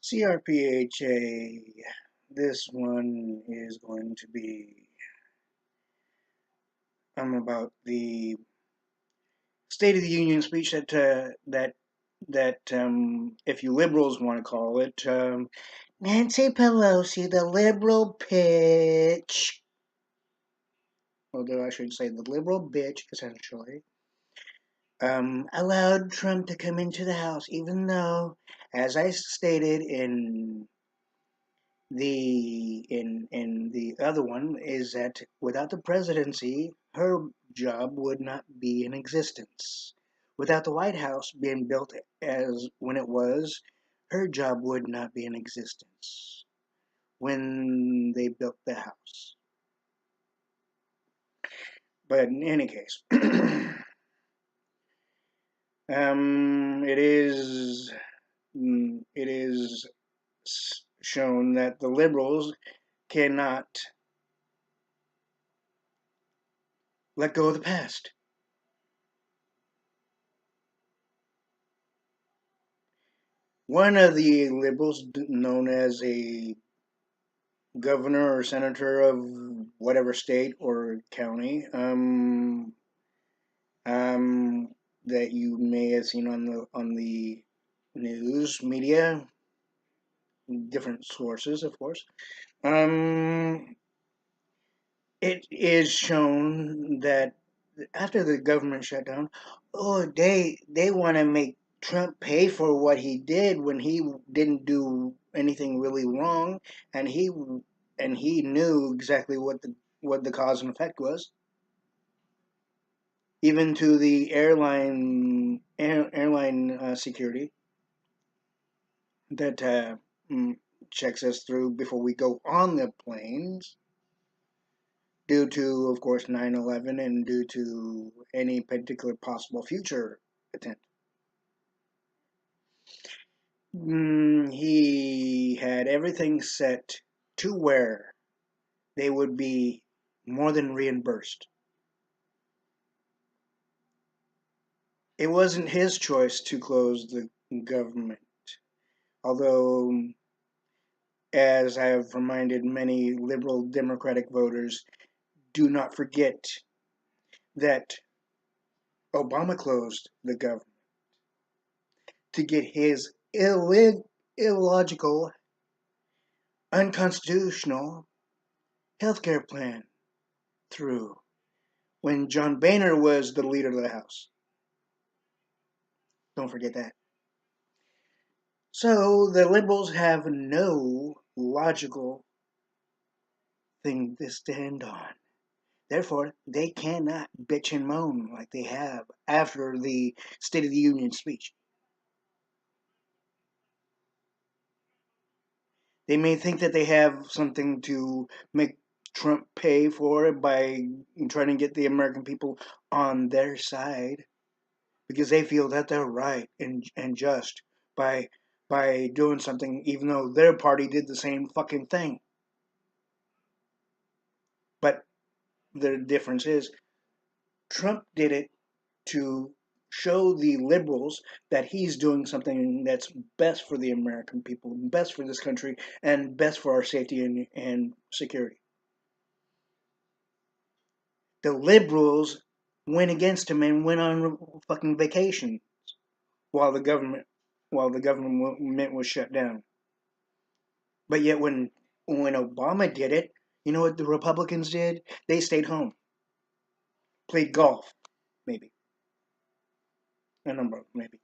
C.R.P.H.A. This one is going to be about the State of the Union speech that if you liberals want to call it, Nancy Pelosi, the liberal pitch, although I should say the liberal bitch, essentially, allowed Trump to come into the House, even though, as I stated in the other one, is that without the presidency, her job would not be in existence. Without the White House being built as when it was, her job would not be in existence when they built the house. But in any case, it is shown that the liberals cannot let go of the past. One of the liberals, known as a governor or senator of whatever state or county, that you may have seen on the news media, different sources, of course. It is shown that after the government shut down, oh, they want to make Trump pay for what he did when he didn't do anything really wrong, and he knew exactly what the cause and effect was. Even to the airline security that checks us through before we go on the planes, due to, of course, 9/11 and due to any particular possible future attempt. He had everything set to where they would be more than reimbursed. It wasn't his choice to close the government, although, as I have reminded many liberal Democratic voters, do not forget that Obama closed the government to get his illogical, unconstitutional healthcare plan through when John Boehner was the leader of the House. Don't forget that. So the liberals have no logical thing to stand on. Therefore, they cannot bitch and moan like they have after the State of the Union speech. They may think that they have something to make Trump pay for it by trying to get the American people on their side because they feel that they're right and just by doing something even though their party did the same fucking thing. But the difference is Trump did it to show the liberals that he's doing something that's best for the American people, best for this country, and best for our safety and security. The liberals went against him and went on fucking vacation while the government was shut down. But yet when Obama did it, you know what the Republicans did? They stayed home, played golf, maybe a number, maybe,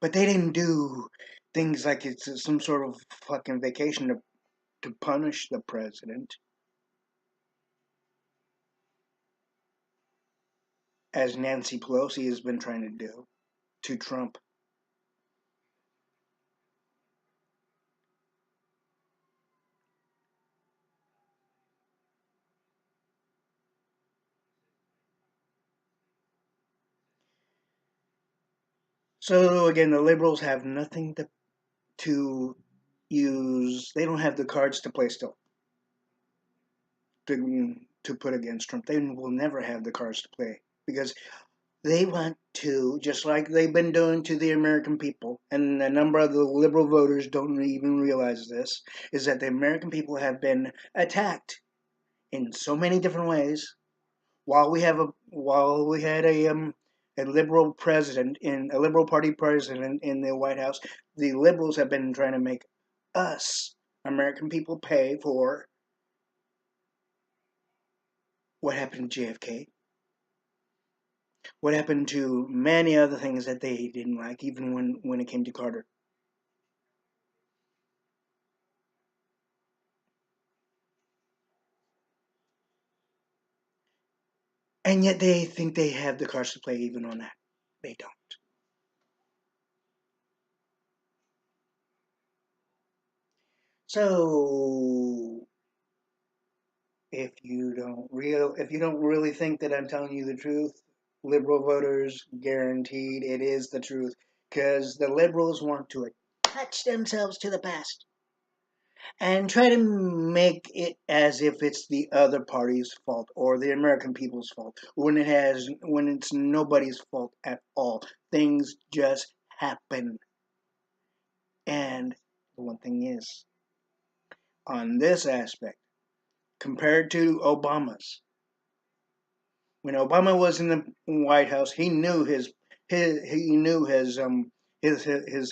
but they didn't do things like it's some sort of fucking vacation to punish the president, as Nancy Pelosi has been trying to do to Trump. So again, the liberals have nothing to use. They don't have the cards to play still to put against Trump. They will never have the cards to play because they want to, just like they've been doing to the American people, and a number of the liberal voters don't even realize this, is that the American people have been attacked in so many different ways. While we had a liberal president in a liberal party president in the White House, the liberals have been trying to make us American people pay for what happened to JFK, what happened to many other things that they didn't like, even when it came to Carter. And yet they think they have the cards to play even on that. They don't. So if you don't really think that I'm telling you the truth, liberal voters, guaranteed it is the truth. Because the liberals want to attach themselves to the past and try to make it as if it's the other party's fault or the American people's fault when it's nobody's fault at all. Things just happen. And the one thing is, on this aspect, compared to Obama's, when Obama was in the White House, he knew his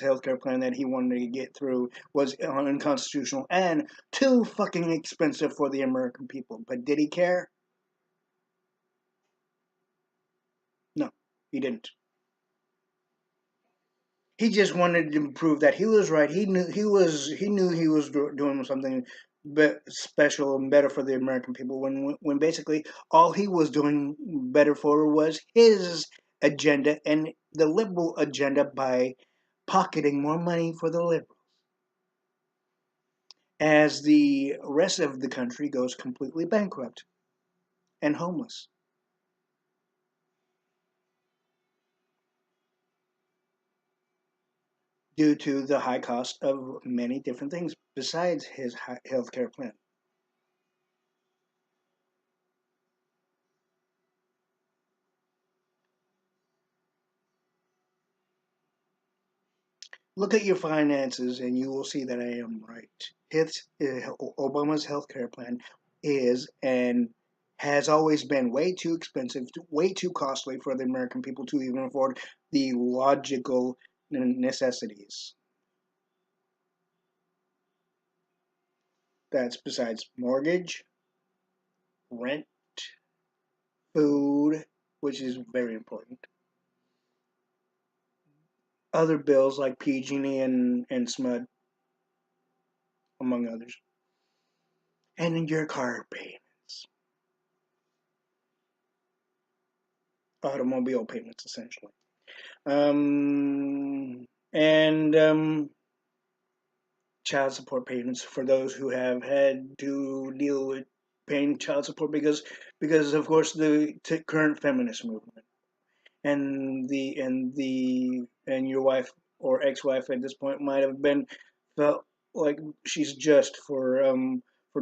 health care plan that he wanted to get through was unconstitutional and too fucking expensive for the American people. But did he care? No, he didn't. He just wanted to prove that he was right. He knew he was doing something special and better for the American people. When basically all he was doing better for was his agenda and the liberal agenda by pocketing more money for the liberals, as the rest of the country goes completely bankrupt and homeless due to the high cost of many different things besides his health care plan. Look at your finances and you will see that I am right. Obama's health care plan is and has always been way too expensive, way too costly for the American people to even afford the logical necessities. That's besides mortgage, rent, food, which is very important, other bills like PG&E and SMUD, among others, and your car payments, automobile payments, essentially. And child support payments for those who have had to deal with paying child support because of course the current feminist movement and your wife or ex-wife at this point might have been felt like she's just for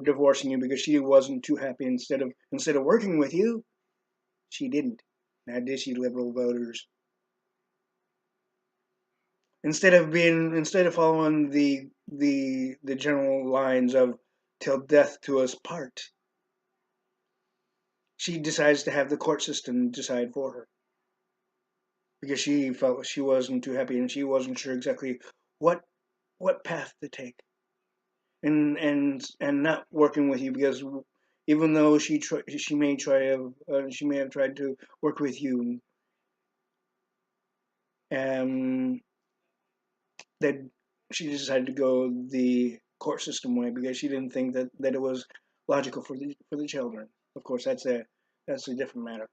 divorcing you because she wasn't too happy instead of working with you, she didn't. Now did she, liberal voters? Instead of following the general lines of till death to us part, she decides to have the court system decide for her because she felt she wasn't too happy and she wasn't sure exactly what what path to take, and not working with you because even though she may have tried to work with you, um, that she decided to go the court system way because she didn't think that it was logical for the children. Of course, that's a different matter.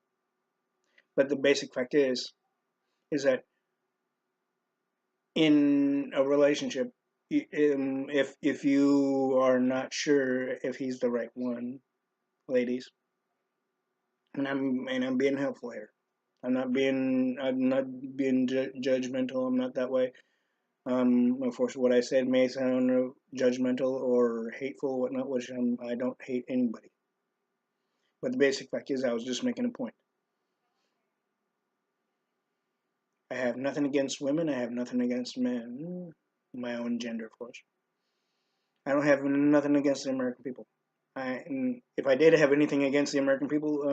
But the basic fact is that in a relationship, if you are not sure if he's the right one, ladies, and I'm being helpful here. I'm not being judgmental. I'm not that way. Of course, what I said may sound judgmental or hateful, whatnot, which I don't hate anybody. But the basic fact is, I was just making a point. I have nothing against women. I have nothing against men. My own gender, of course. I don't have nothing against the American people. And if I did have anything against the American people,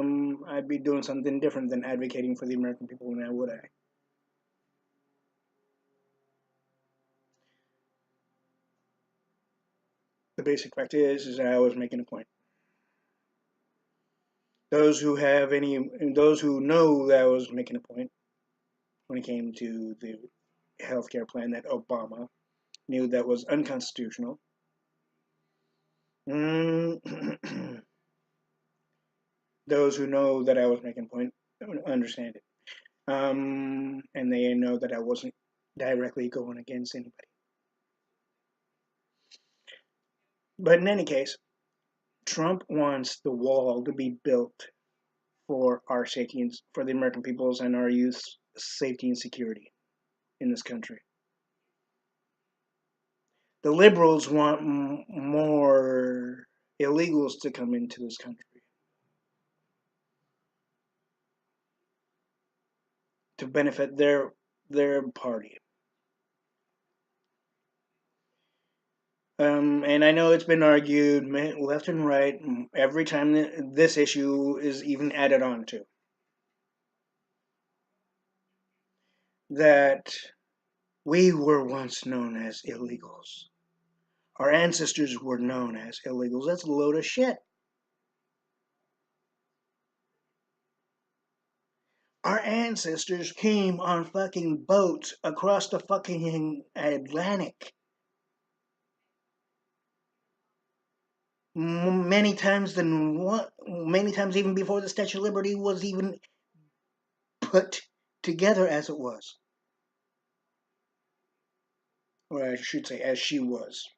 I'd be doing something different than advocating for the American people, and I would I. The basic fact is I was making a point. Those who have any, those who know that I was making a point when it came to the healthcare plan that Obama knew that was unconstitutional. Those who know that I was making a point understand it, and they know that I wasn't directly going against anybody. But in any case, Trump wants the wall to be built for our safety and for the American people's and our youth's safety and security in this country. The liberals want more illegals to come into this country to benefit their party. And I know it's been argued left and right every time this issue is even added on to that we were once known as illegals. Our ancestors were known as illegals. That's a load of shit. Our ancestors came on fucking boats across the fucking Atlantic many times than what, many times even before the Statue of Liberty was even put together as it was, or I should say, as she was.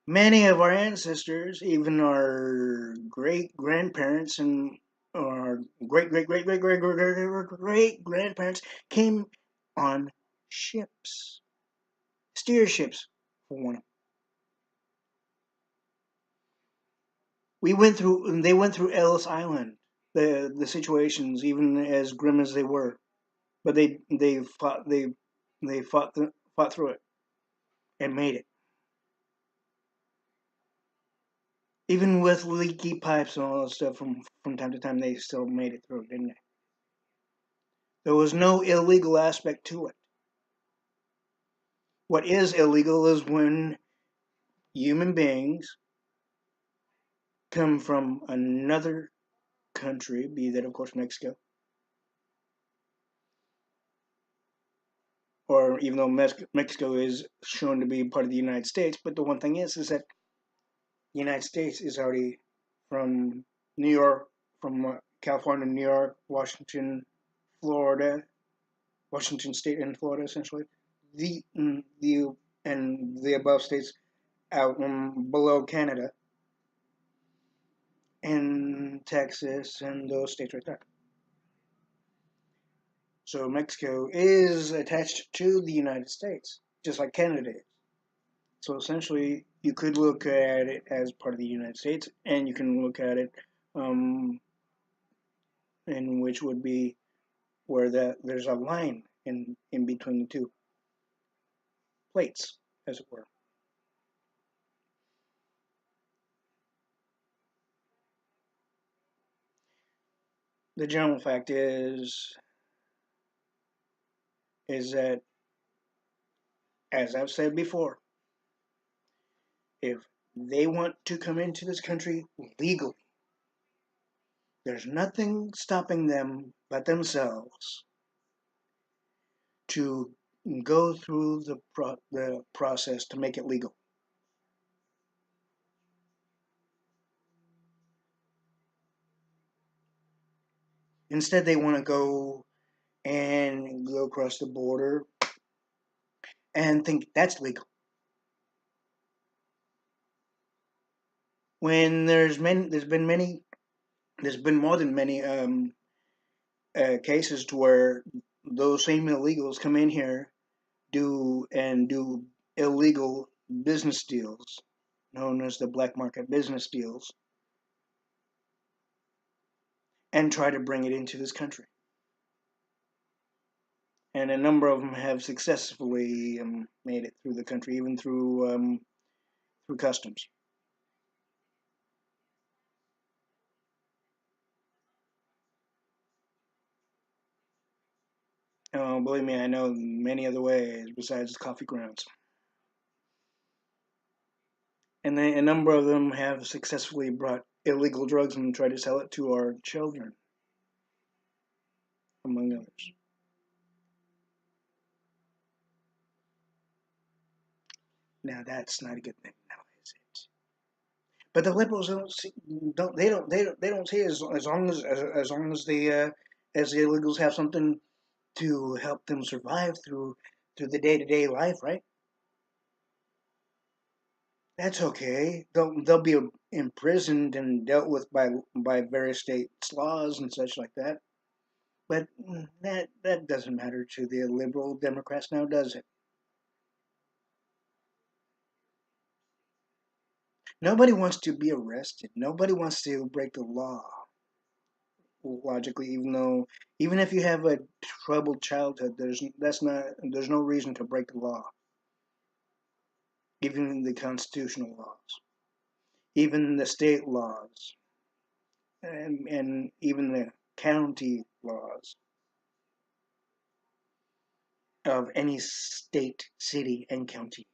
Many of our ancestors, even our great grandparents and our great grandparents, came on ships, steer ships, for one. They went through Ellis Island. The situations, even as grim as they were, but they fought through it and made it. Even with leaky pipes and all that stuff from time to time, they still made it through, didn't they? There was no illegal aspect to it. What is illegal is when human beings come from another country, be that of course Mexico, or even though Mexico is shown to be part of the United States, but the one thing is that the United States is already from New York, from California, New York, Washington, Florida, Washington State, and Florida, essentially. The and the above states out below Canada and Texas and those states right there. So Mexico is attached to the United States, just like Canada is. So essentially, you could look at it as part of the United States, and you can look at it um, in which would be where there's a line in between the two plates, as it were. the general fact is that, as I've said before, if they want to come into this country legally, there's nothing stopping them but themselves to go through the process to make it legal. Instead, they want to go across the border and think that's legal. When there's been more than many cases to where those same illegals come in here, do illegal business deals, known as the black market business deals, and try to bring it into this country. And a number of them have successfully made it through the country, even through customs. Believe me, I know many other ways besides coffee grounds. And a number of them have successfully brought illegal drugs and tried to sell it to our children, among others. Now that's not a good thing now, is it? But the liberals don't see as long as the illegals have something to help them survive through the day to day life, right? That's okay. They'll be imprisoned and dealt with by various states' laws and such like that. But that doesn't matter to the liberal Democrats now, does it? Nobody wants to be arrested. Nobody wants to break the law. Logically, even if you have a troubled childhood, there's no reason to break the law. Even the constitutional laws, even the state laws, and even the county laws of any state, city, and county.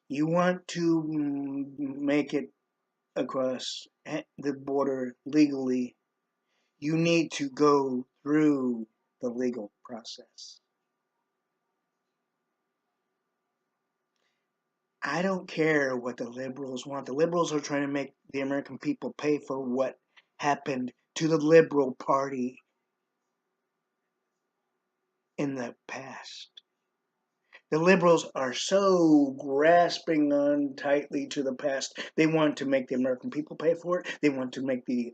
You want to make it across the border legally, you need to go through the legal process. I don't care what the liberals want. The liberals are trying to make the American people pay for what happened to the Liberal Party in the past. The liberals are so grasping on tightly to the past. They want to make the American people pay for it. They want to make the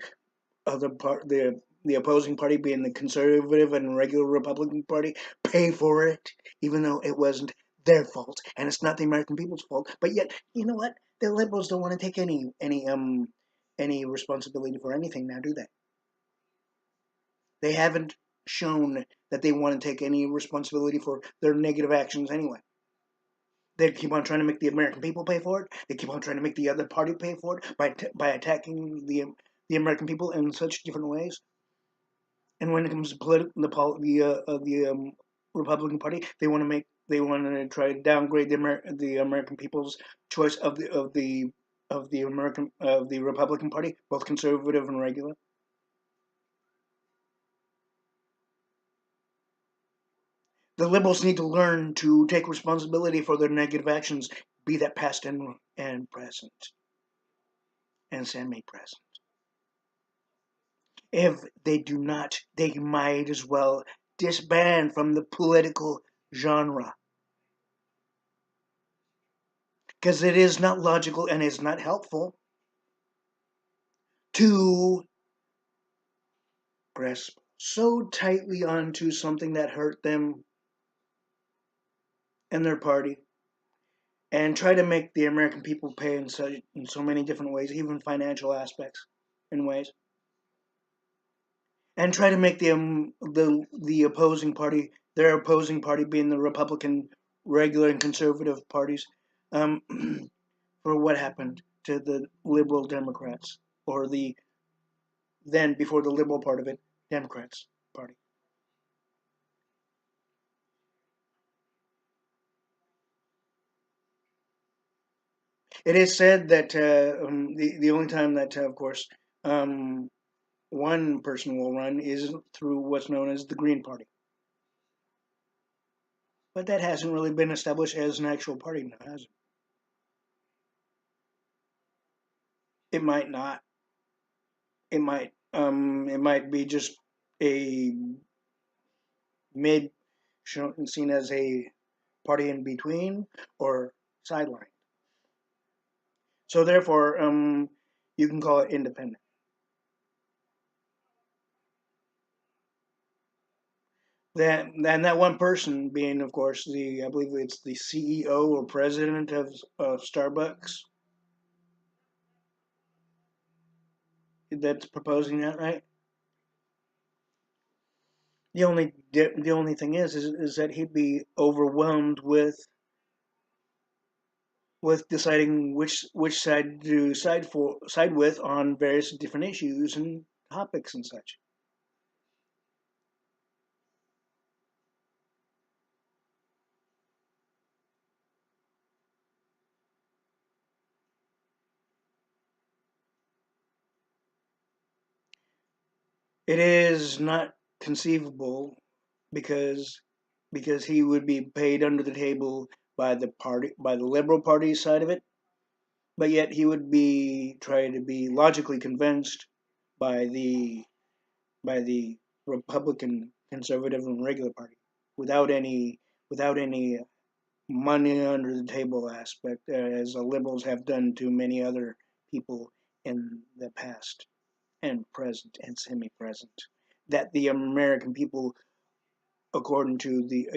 opposing party, being the conservative and regular Republican Party, pay for it, even though it wasn't their fault and it's not the American people's fault. But yet, you know what? The liberals don't want to take any responsibility for anything now, do they? They haven't shown that they want to take any responsibility for their negative actions anyway. They keep on trying to make the American people pay for it. They keep on trying to make the other party pay for it by attacking the American people in such different ways. And when it comes to the Republican Party, they want to try to downgrade the American people's choice of the Republican Party, both conservative and regular. The liberals need to learn to take responsibility for their negative actions, be that past and present, and semi-present. If they do not, they might as well disband from the political genre. Because it is not logical and it's not helpful to grasp so tightly onto something that hurt them and their party and try to make the American people pay in so many different ways, even financial aspects in ways. And try to make the opposing party, their opposing party being the Republican, regular, and conservative parties, for what happened to the liberal Democrats or the then before the liberal part of it, Democrats Party. It is said that the only time that, of course, um, one person will run is through what's known as the Green Party, but that hasn't really been established as an actual party now, has it? It might not. It might be just a mid, seen as a party in between or sideline. So therefore, you can call it independent. That one person being, of course, the I believe it's the CEO or president of Starbucks that's proposing that, right? The only thing is that he'd be overwhelmed with deciding which side to side with on various different issues and topics and such. It is not conceivable because he would be paid under the table by the Liberal Party side of it, but yet he would be trying to be logically convinced by the Republican, conservative, and regular party without any money under the table aspect, as the liberals have done to many other people in the past and present and semi-present. That the American people, according to the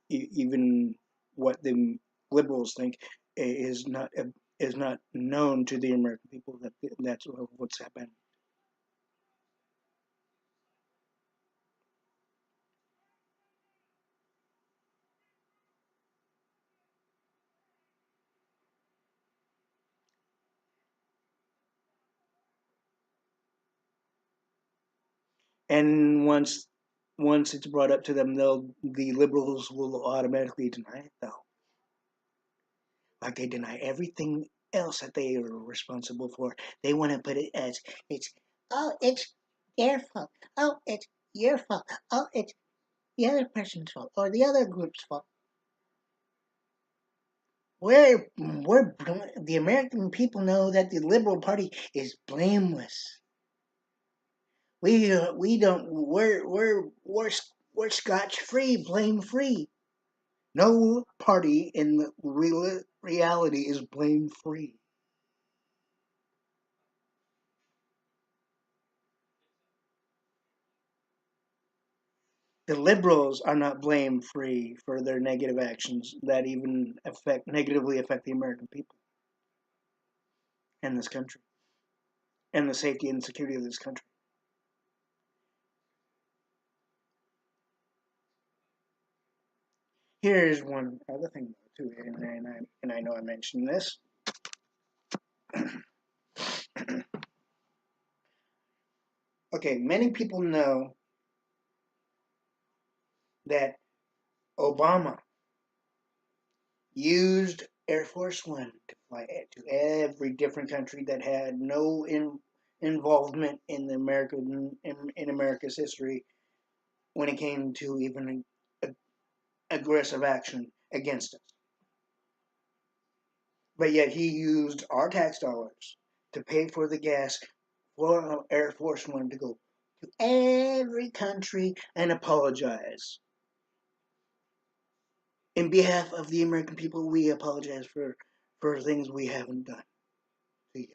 even what the liberals think, is not known to the American people that that's what's happened. And once it's brought up to them, the liberals will automatically deny it, though, like they deny everything else that they are responsible for. They want to put it as it's it's their fault. It's your fault. It's the other person's fault or the other group's fault. The American people know that the Liberal Party is blameless. We don't we're scotch free, blame free. No party in the reality is blame free. The liberals are not blame free for their negative actions that even negatively affect the American people and this country and the safety and security of this country. Here's one other thing too, and I know I mentioned this. Okay, many people know that Obama used Air Force One to fly to every different country that had no involvement in the in America's history when it came to even aggressive action against us. But yet he used our tax dollars to pay for the gas for Air Force One to go to every country and apologize. In behalf of the American people, we apologize for things we haven't done to you.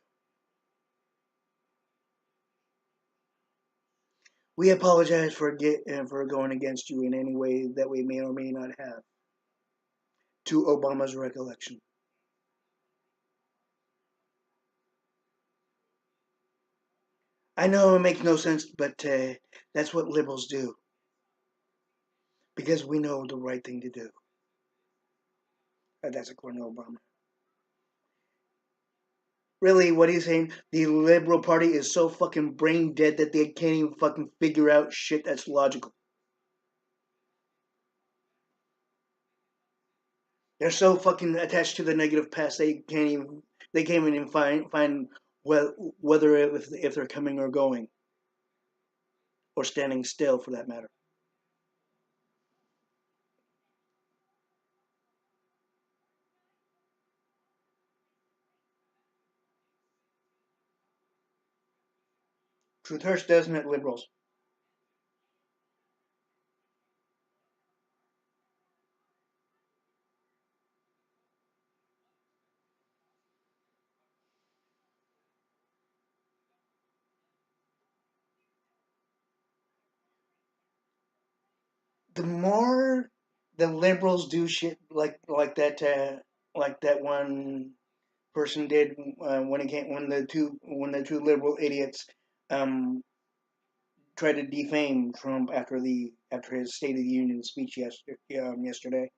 We apologize for going against you in any way that we may or may not have. To Obama's recollection. I know it makes no sense, but that's what liberals do because we know the right thing to do. That's according to Obama. Really, what he's saying, the Liberal Party is so fucking brain dead that they can't even fucking figure out shit that's logical. They're so fucking attached to the negative past they can't even find whether if they're coming or going or standing still for that matter. Truth hurts, doesn't it, liberals? The more the liberals do shit like that one person did when it came when the two liberal idiots um, tried to defame Trump after his State of the Union speech yesterday.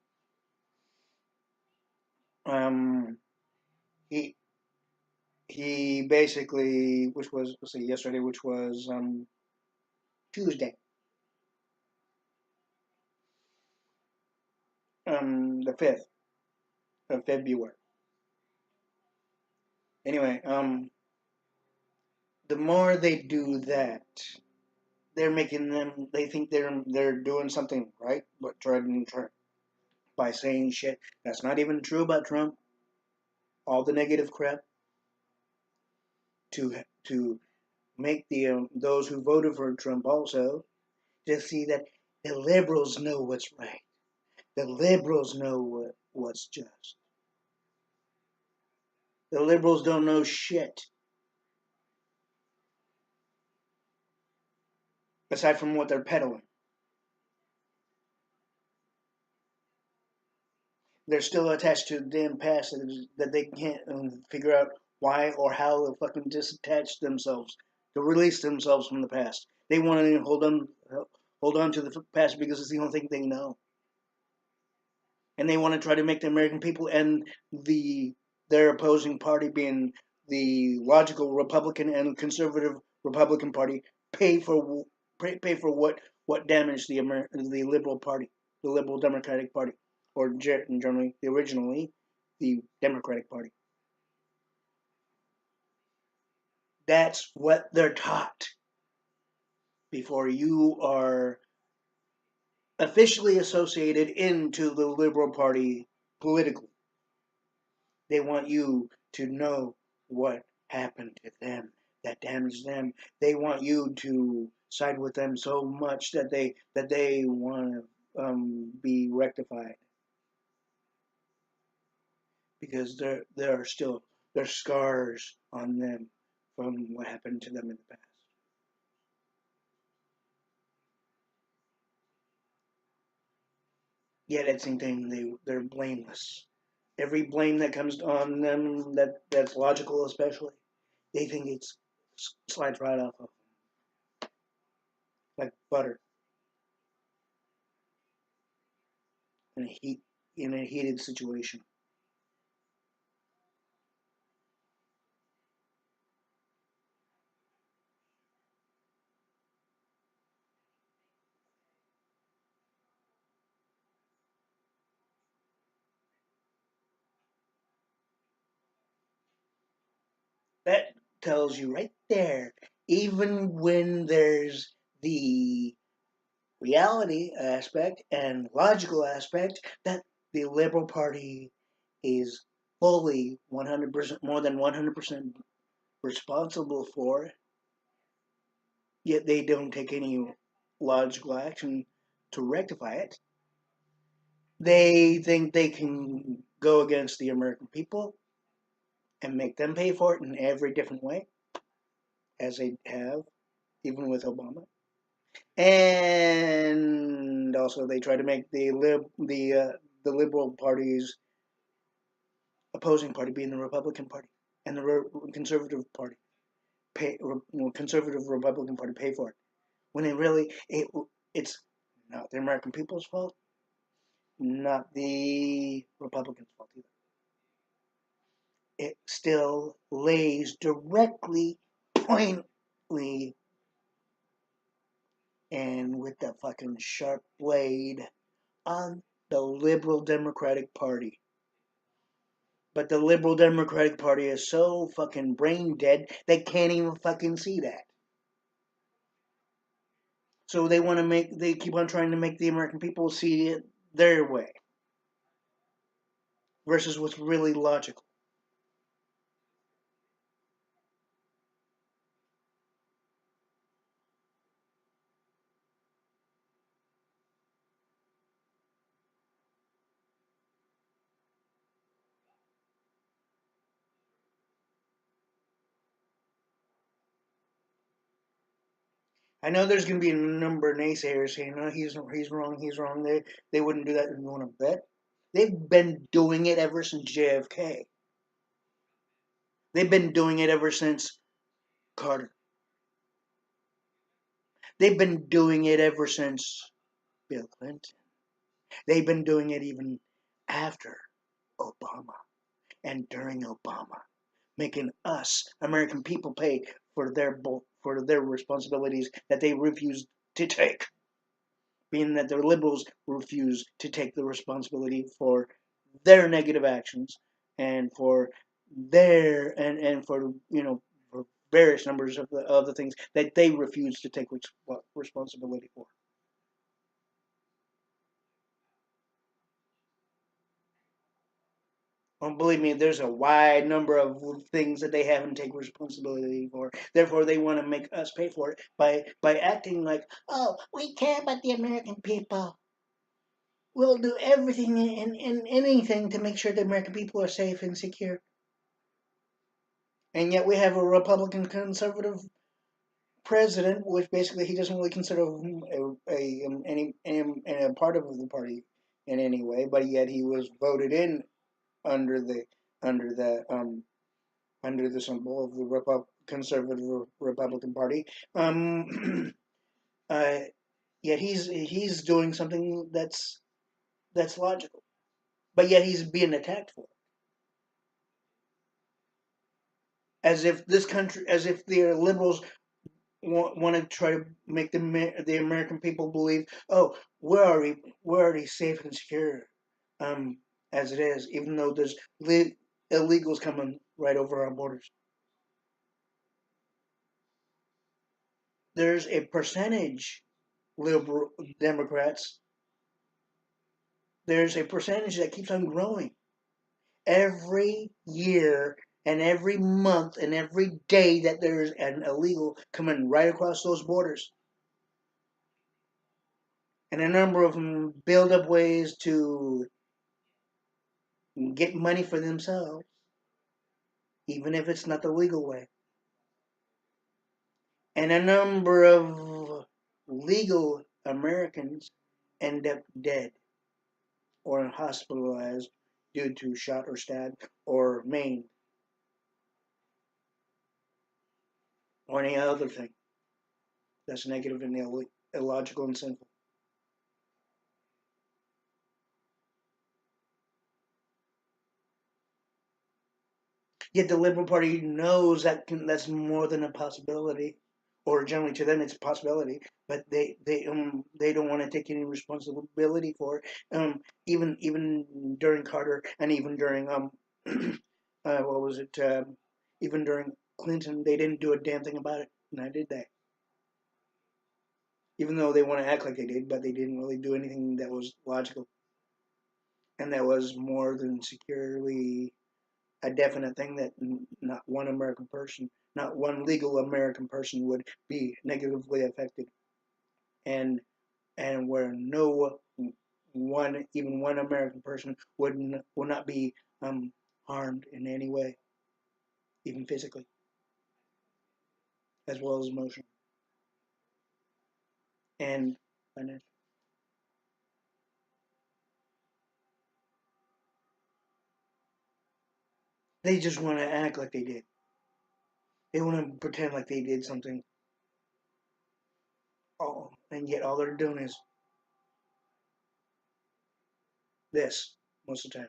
Um, he he basically, which was let's see, yesterday, which was Tuesday, the 5th of February. Anyway, the more they do that, they're making them. They think they're doing something right, but trying by saying shit that's not even true about Trump, all the negative crap to make the those who voted for Trump also to see that the liberals know what's right. The liberals know what's just. The liberals don't know shit aside from what they're peddling. They're still attached to the damn past that they can't figure out why or how to fucking disattach themselves to release themselves from the past. They want to hold on to the past because it's the only thing they know, and they want to try to make the American people and their opposing party, being the logical Republican and conservative Republican Party, pay for pay for what damaged the Liberal Party, the Liberal Democratic Party, or generally originally the Democratic Party. That's what they're taught before you are officially associated into the Liberal Party politically. They want you to know what happened to them that damaged them. They want you to side with them so much that they want to be rectified because there are still there's scars on them from what happened to them in the past. Yet at the same time they're blameless. Every blame that comes on them that's logical, especially, they think it's slides right off of like butter in a heated situation. That tells you right there, even when there's the reality aspect and logical aspect, that the Liberal Party is fully 100% more than 100% responsible for, yet they don't take any logical action to rectify it. They think they can go against the American people and make them pay for it in every different way, as they have, even with Obama. And also, they try to make the Liberal Party's opposing party being the Republican Party and the Conservative Party Conservative Republican Party pay for it when it's not the American people's fault, not the Republicans' fault either. it still lays directly, pointedly, and with the fucking sharp blade on the Liberal Democratic Party. But the Liberal Democratic Party is so fucking brain dead they can't even fucking see that. So they keep on trying to make the American people see it their way versus what's really logical. I know there's going to be a number of naysayers saying, "No, he's wrong, he's wrong." They wouldn't do that. You want to bet? They've been doing it ever since JFK. They've been doing it ever since Carter. They've been doing it ever since Bill Clinton. They've been doing it even after Obama and during Obama, making us American people pay for their responsibilities that they refused to take. Being that the liberals refuse to take the responsibility for their negative actions and for and for for various numbers of the things that they refuse to take responsibility for. Believe me, there's a wide number of things that they haven't taken responsibility for. Therefore, they want to make us pay for it by acting like, oh, we care about the American people. We'll do everything and anything to make sure the American people are safe and secure. And yet we have a Republican conservative president, which basically he doesn't really consider a part of the party in any way, but yet he was voted in under the under the under the symbol of the conservative Republican Party. Um, uh, Yet he's doing something that's logical, but yet he's being attacked for it, as if the liberals want to try to make the American people believe, oh, we're already safe and secure, um, as it is, even though there's illegals coming right over our borders. There's a percentage liberal Democrats. There's a percentage that keeps on growing every year and every month and every day that there's an illegal coming right across those borders. And a number of them build up ways to get money for themselves, even if it's not the legal way. And a number of legal Americans end up dead or hospitalized due to shot or stabbed or maimed or any other thing that's negative and illogical and sinful. Yet the Liberal Party knows that's more than a possibility, or generally to them it's a possibility, but they don't want to take any responsibility for it. Even during Carter and even during what was it? Even during Clinton, they didn't do a damn thing about it. And I did that, even though they want to act like they did, but they didn't really do anything that was logical and that was more than securely a definite thing that not one American person, not one legal American person would be negatively affected, and where no one, even one American person would not be harmed in any way, even physically as well as emotionally and financially. They just want to act like they did. They want to pretend like they did something. Oh, and yet all they're doing is this most of the time.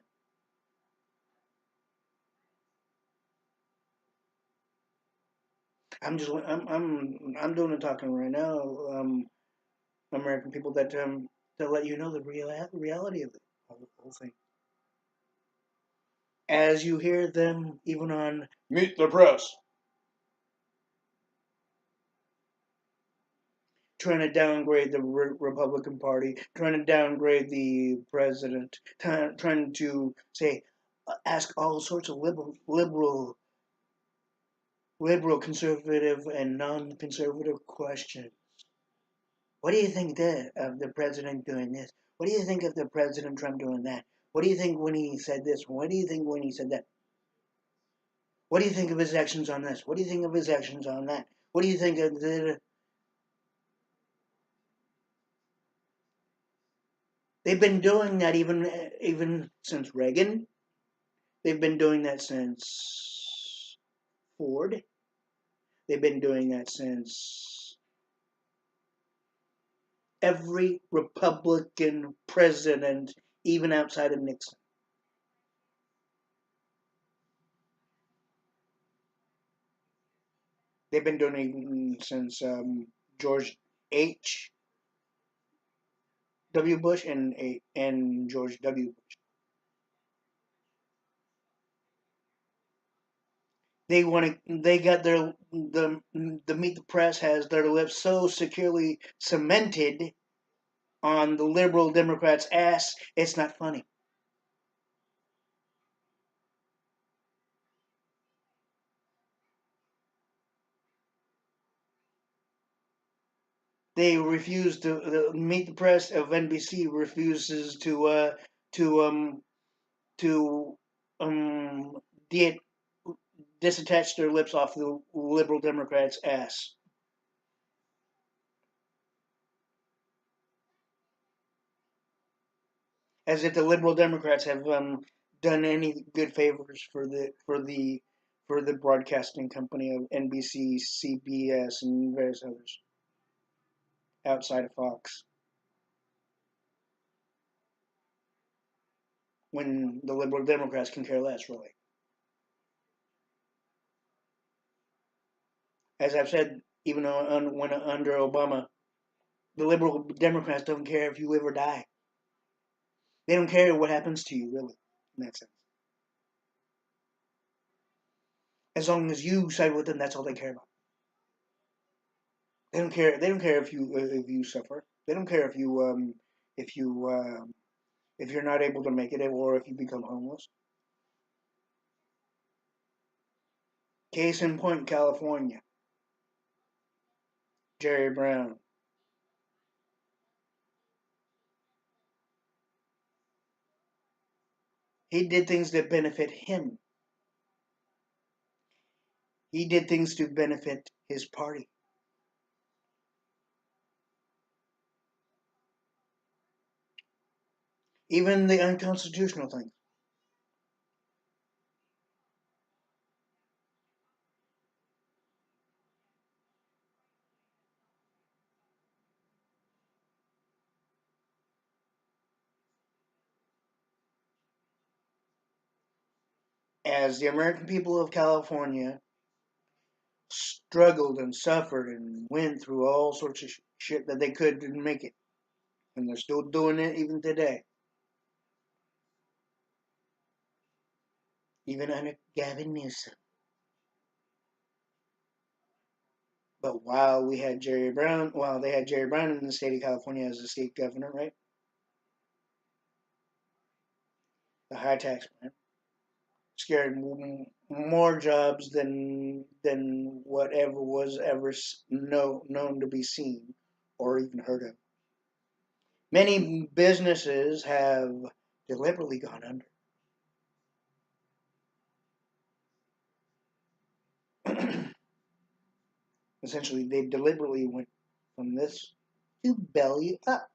I'm doing the talking right now. American people that to let you know the reality of the whole thing. As you hear them, even on Meet the Press, trying to downgrade the Republican Party, trying to downgrade the president, trying to say, ask all sorts of liberal, conservative, and non-conservative questions. What do you think of the president doing this? What do you think of the President Trump doing that? What do you think when he said this? What do you think when he said that? What do you think of his actions on this? What do you think of his actions on that? What do you think of the? They've been doing that even since Reagan. They've been doing that since Ford. They've been doing that since every Republican president, even outside of Nixon. They've been doing it even since George H. W. Bush and George W. Bush. They got the Meet the Press has their lips so securely cemented on the liberal Democrats' ass, it's not funny. They refuse to Meet the Press of NBC refuses to to um de- disattach their lips off the liberal Democrats' ass, as if the liberal Democrats have done any good favors for the broadcasting company of NBC, CBS, and various others outside of Fox. When the liberal Democrats can care less, really. As I've said, even when under Obama, the liberal Democrats don't care if you live or die. They don't care what happens to you, really, in that sense. As long as you side with them, that's all they care about. They don't care. They don't care if you suffer. They don't care if you if you're not able to make it or if you become homeless. Case in point, California, Jerry Brown. He did things that benefit him. He did things to benefit his party. Even the unconstitutional things. As the American people of California struggled and suffered and went through all sorts of shit that they could to make it. And they're still doing it even today. Even under Gavin Newsom. But while they had Jerry Brown in the state of California as a state governor, right? The high tax plan scared more jobs than whatever was ever known to be seen or even heard of. Many businesses have deliberately gone under. Essentially, they deliberately went from this to belly up.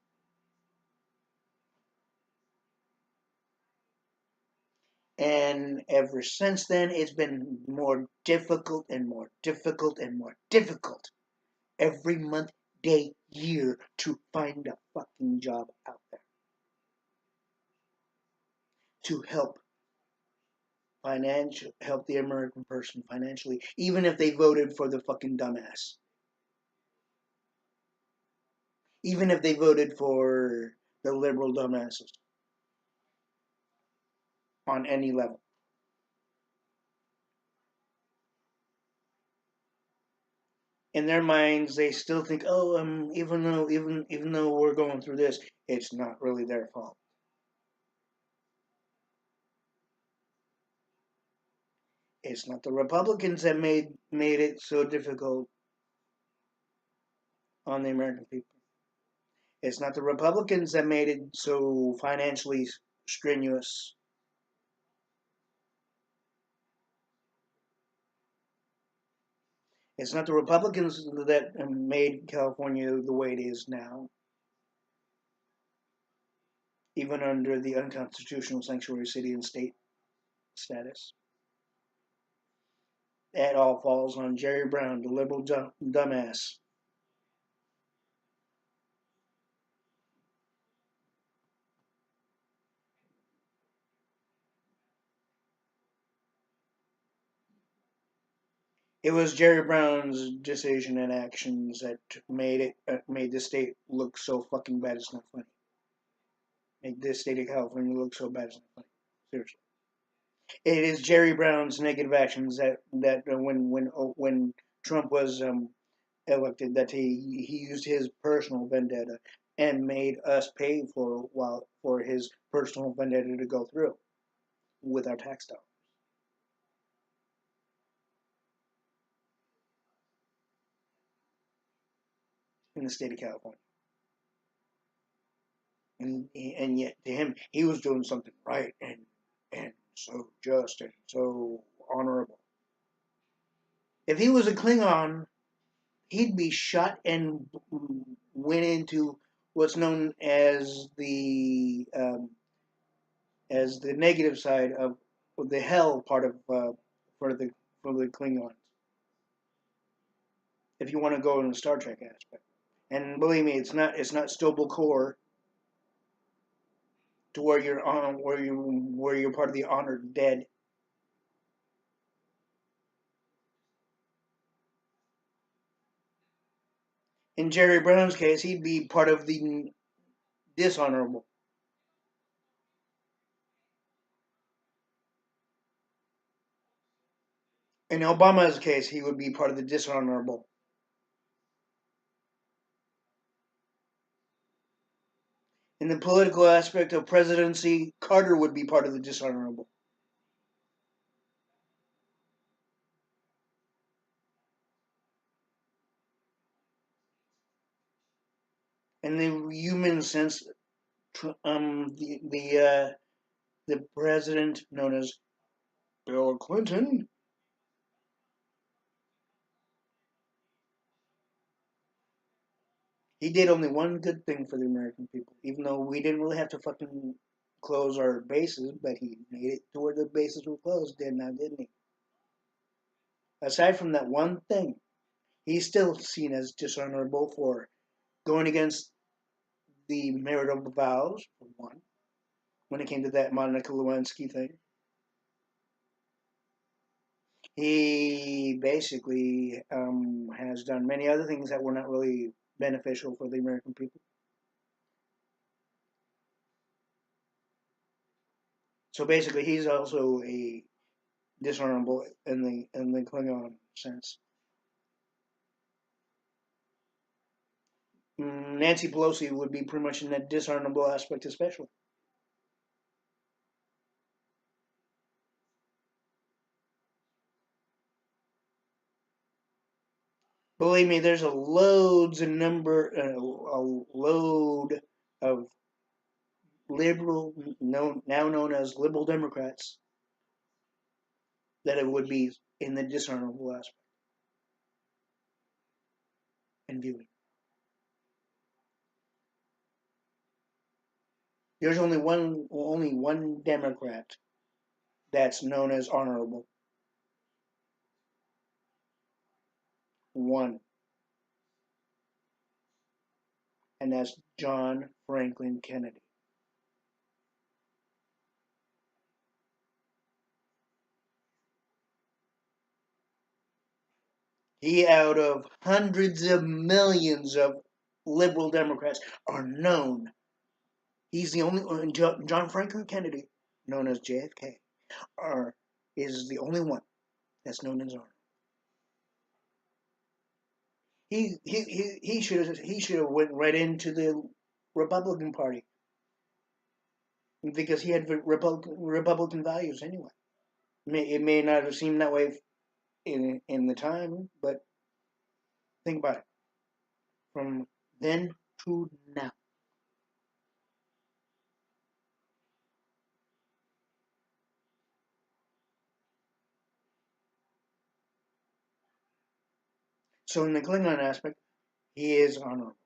And ever since then, it's been more difficult and more difficult and more difficult every month, day, year to find a fucking job out there to help help the American person financially, even if they voted for the fucking dumbass, even if they voted for the liberal dumbasses on any level. In their minds, they still think, oh, even though we're going through this, it's not really their fault. It's not the Republicans that made it so difficult on the American people. It's not the Republicans that made it so financially strenuous. It's not the Republicans that made California the way it is now, even under the unconstitutional sanctuary city and state status. That all falls on Jerry Brown, the liberal dumbass. It was Jerry Brown's decision and actions that made the state look so fucking bad. It's not funny. Make this state of California look so bad. It's not funny. Seriously, it is Jerry Brown's negative actions that when Trump was elected, that he used his personal vendetta and made us pay for his personal vendetta to go through with our tax dollars in the state of California. And yet to him, he was doing something right and so just and so honorable. If he was a Klingon, he'd be shot and went into what's known as the negative side of the hell part of for the for the Klingons. If you want to go in the Star Trek aspect, and believe me, it's not Stobel Core to where you're on where you're part of the honored dead. In Jerry Brown's case, he'd be part of the dishonorable. In Obama's case, he would be part of the dishonorable. In the political aspect of presidency, Carter would be part of the dishonorable. In the human sense, the president known as Bill Clinton, he did only one good thing for the American people, even though we didn't really have to fucking close our bases, but he made it to where the bases were closed, didn't he? Aside from that one thing, he's still seen as dishonorable for going against the marital vows, for one, when it came to that Monica Lewinsky thing. He basically has done many other things that were not really beneficial for the American people. So basically, he's also a dishonorable in the Klingon sense. Nancy Pelosi would be pretty much in that dishonorable aspect, especially. Believe me, there's a loads and number, a load of liberal, now known as liberal Democrats, that it would be in the dishonorable aspect and viewing. There's only one Democrat that's known as honorable. One, and that's John Franklin Kennedy. He, out of hundreds of millions of liberal Democrats, are known. He's the only John Franklin Kennedy, known as JFK, is the only one that's known as Arnold. He should have went right into the Republican Party because he had Republican values anyway. It may not have seemed that way in the time, but think about it. From then to now. So in the Klingon aspect, he is honorable.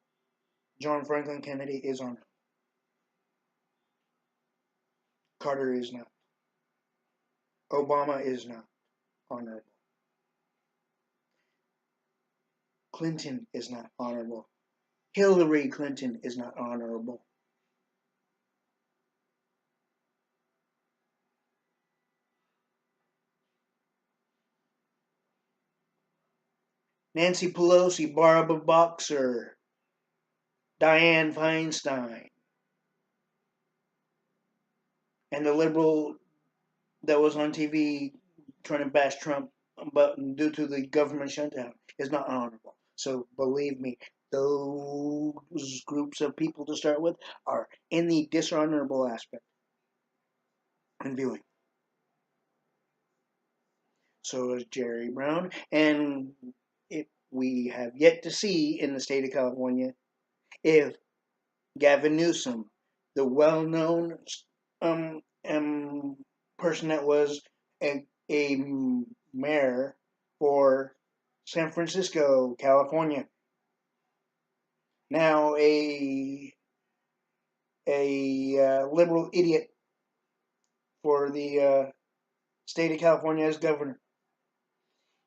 John Franklin Kennedy is honorable. Carter is not. Obama is not honorable. Clinton is not honorable. Hillary Clinton is not honorable. Nancy Pelosi, Barbara Boxer, Dianne Feinstein, and the liberal that was on TV trying to bash Trump, but due to the government shutdown, is not honorable. So believe me, those groups of people to start with are in the dishonorable aspect in viewing. So is Jerry Brown, and we have yet to see in the state of California if Gavin Newsom, the well-known person that was a mayor for San Francisco, California, now a liberal idiot for the state of California as governor.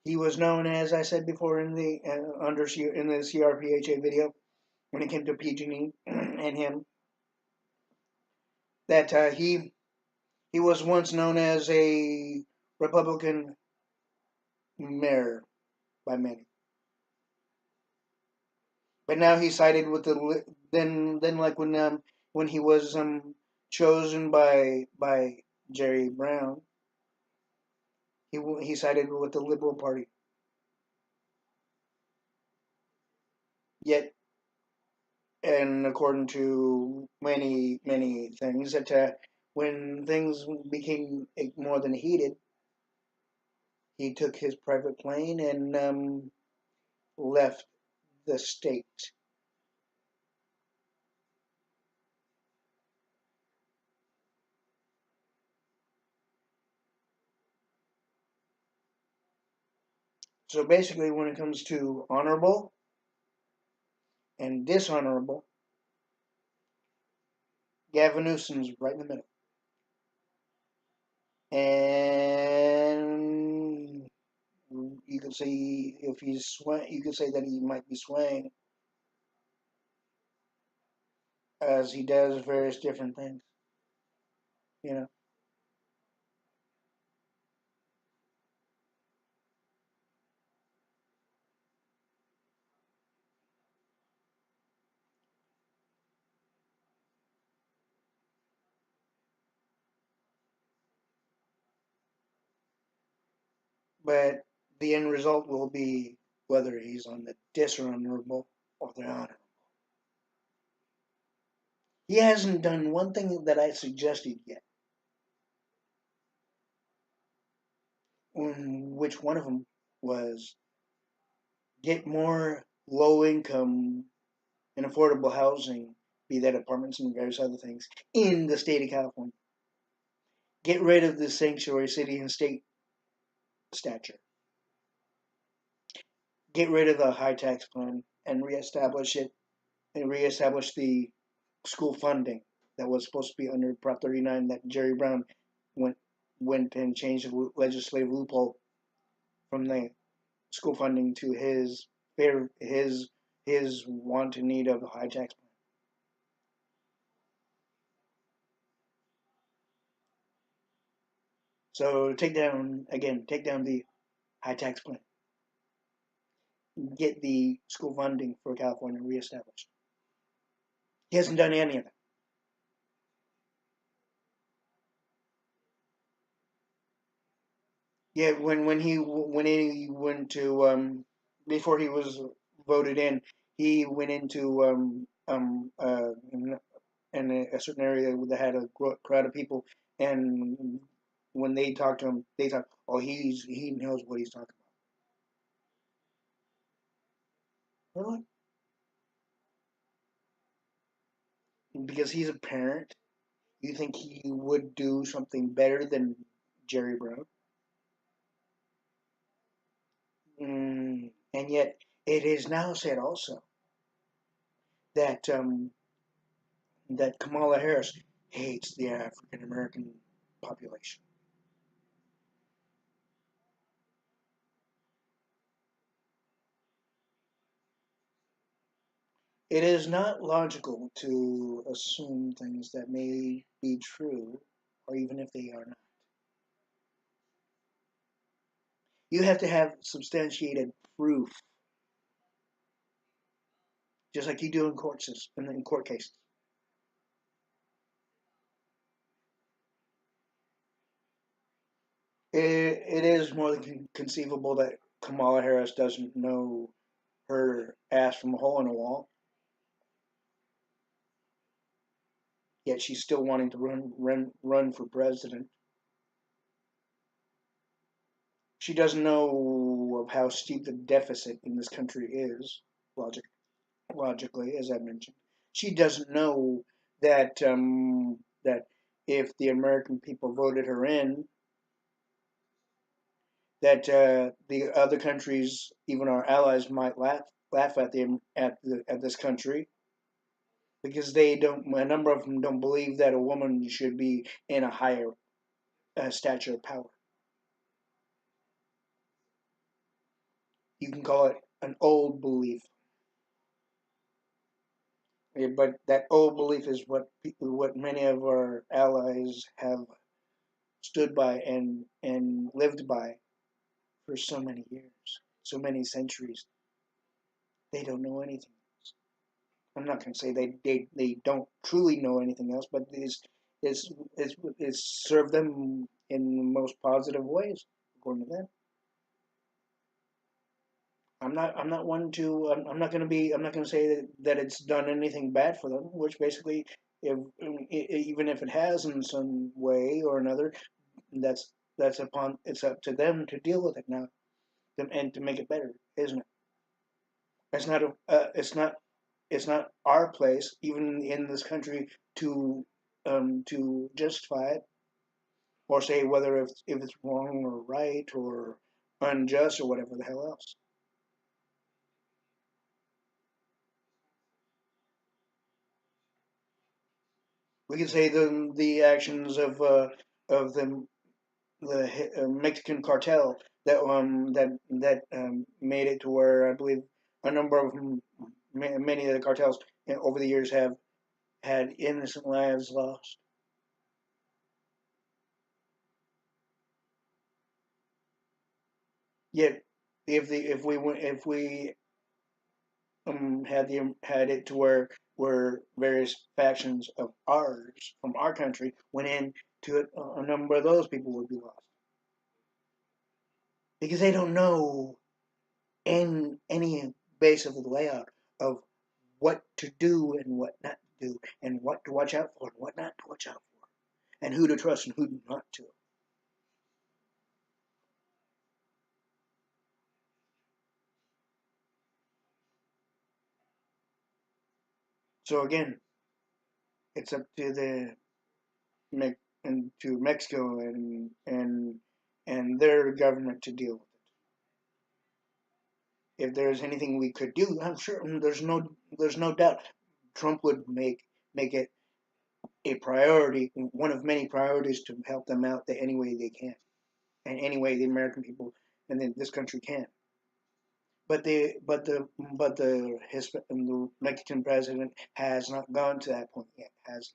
He was known, as I said before in the in the C.R.P.H.A video, when it came to PG&E and him, that he was once known as a Republican mayor by many, but now he sided with the then like when he was chosen by Jerry Brown, he sided with the Liberal Party. Yet, and according to many things, that when things became more than heated, he took his private plane and left the state. So basically, when it comes to honorable and dishonorable, Gavin Newsom's right in the middle. And you can see if he's you can say that he might be swaying as he does various different things, you know. But the end result will be whether he's on the dishonorable or the honorable. He hasn't done one thing that I suggested yet. Which one of them was get more low income and affordable housing, be that apartments and various other things, in the state of California. Get rid of the sanctuary city and state stature. Get rid of the high tax plan and reestablish it and reestablish the school funding that was supposed to be under Prop 39 that Jerry Brown went went and changed the legislative loophole from the school funding to his want and need of a high tax plan. So take down the high tax plan. get the school funding for California reestablished. He hasn't done any of that. Yeah, when he went to before he was voted in, he went into in a certain area that had a crowd of people, and when they talked to him, they thought, oh, he knows what he's talking about. Really? Because he's a parent, you think he would do something better than Jerry Brown? And yet, it is now said also that that Kamala Harris hates the African American population. It is not logical to assume things that may be true, or even if they are not. You have to have substantiated proof, just like you do in in court cases. It is more than conceivable that Kamala Harris doesn't know her ass from a hole in a wall, yet she's still wanting to run for president. She doesn't know of how steep the deficit in this country is, logic, logically, as I mentioned. She doesn't know that if the American people voted her in, that the other countries, even our allies, might laugh at at this country because they don't. A number of them don't believe that a woman should be in a higher stature of power. You can call it an old belief. Yeah, but that old belief is what many of our allies have stood by and lived by for so many years, so many centuries. They don't know anything else. I'm not going to say they don't truly know anything else, but it's served them in the most positive ways, according to them. I'm not one to I'm not going to be I'm not going to say that it's done anything bad for them, which basically if even if it has in some way or another, that's upon it's up to them to deal with it now and to make it better, isn't it? It's not it's not our place even in this country to justify it or say whether if it's wrong or right or unjust or whatever the hell else. We can say the actions of the Mexican cartel that made it to where I believe a number of them, many of the cartels over the years have had innocent lives lost. Yet, if we had it to where various factions of ours from our country went in to it, a number of those people would be lost because they don't know any base of the layout of what to do and what not to do, and what to watch out for and what not to watch out for, and who to trust and who not to. So again, it's up to the and to Mexico and their government to deal with it. If there's anything we could do, I'm sure there's no doubt Trump would make it a priority, one of many priorities to help them out the any way they can, and any way the American people and then this country can. The Mexican president has not gone to that point yet, has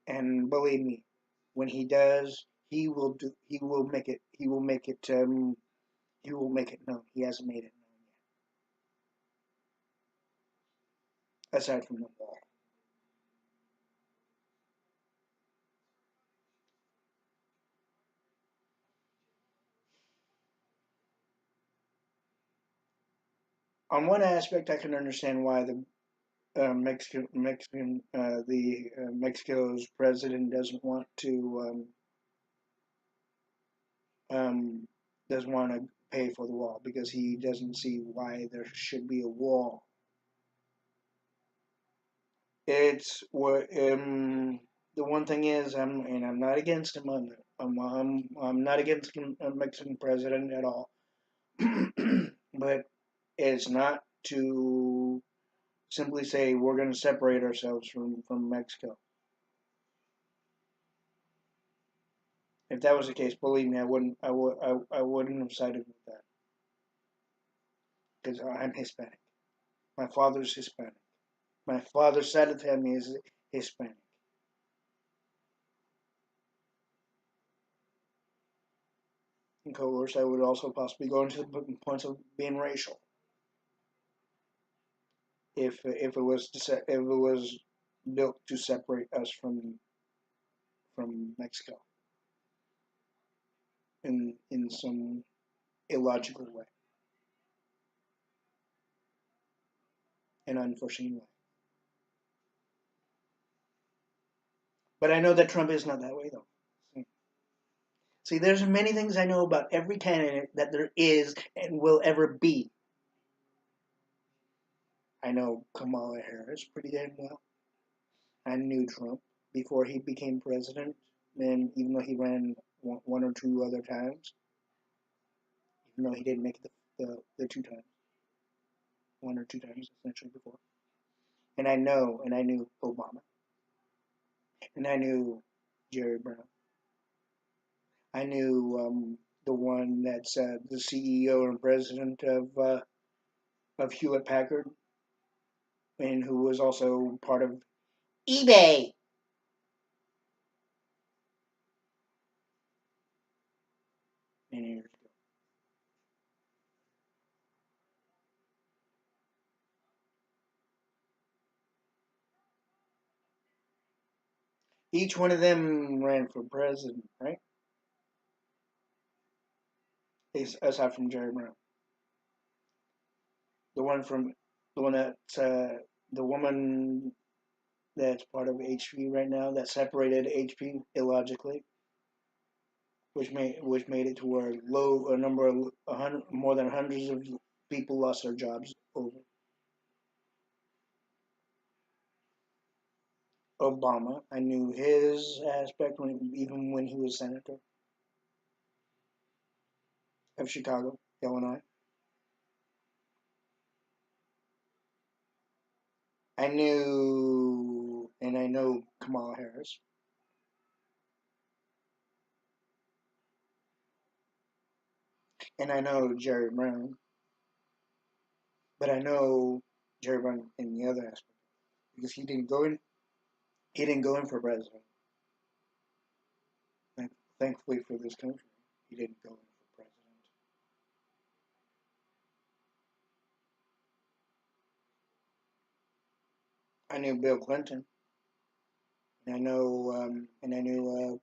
he? And believe me, when he does, he will make it known. He will make it known. He hasn't made it known aside from the wall. On one aspect, I can understand why the Mexico's president um, doesn't want to pay for the wall because he doesn't see why there should be a wall. It's what the one thing is, I'm not against him on that. I'm not against a Mexican president at all, but it's not to simply say we're going to separate ourselves from Mexico. If that was the case, believe me, I wouldn't have sided with that because I'm Hispanic. My father's Hispanic. My father's side of the family is Hispanic. Of course, I would also possibly go into the points of being racial if it was if it was built to separate us from Mexico in some illogical way, an unforeseen way. But I know that Trump is not that way though. See, there's many things I know about every candidate that there is and will ever be. I know Kamala Harris pretty damn well. I knew Trump before he became president, and even though he ran one or two other times, even though he didn't make the two times, one or two times essentially before. And I knew Obama, and I knew Jerry Brown. I knew the one that's the CEO and president of Hewlett Packard, and who was also part of eBay many years ago. Each one of them ran for president, right? Aside from Jerry Brown, the one from the one that's the woman that's part of HP right now that separated HP illogically, which made it to where low a number of more than hundreds of people lost their jobs over Obama. I knew his aspect even when he was senator of Chicago, Illinois. I know Kamala Harris, and I know Jerry Brown, but I know Jerry Brown in the other aspect because he didn't go in for president. Thankfully for this country, he didn't go in for president. I knew Bill Clinton, and I knew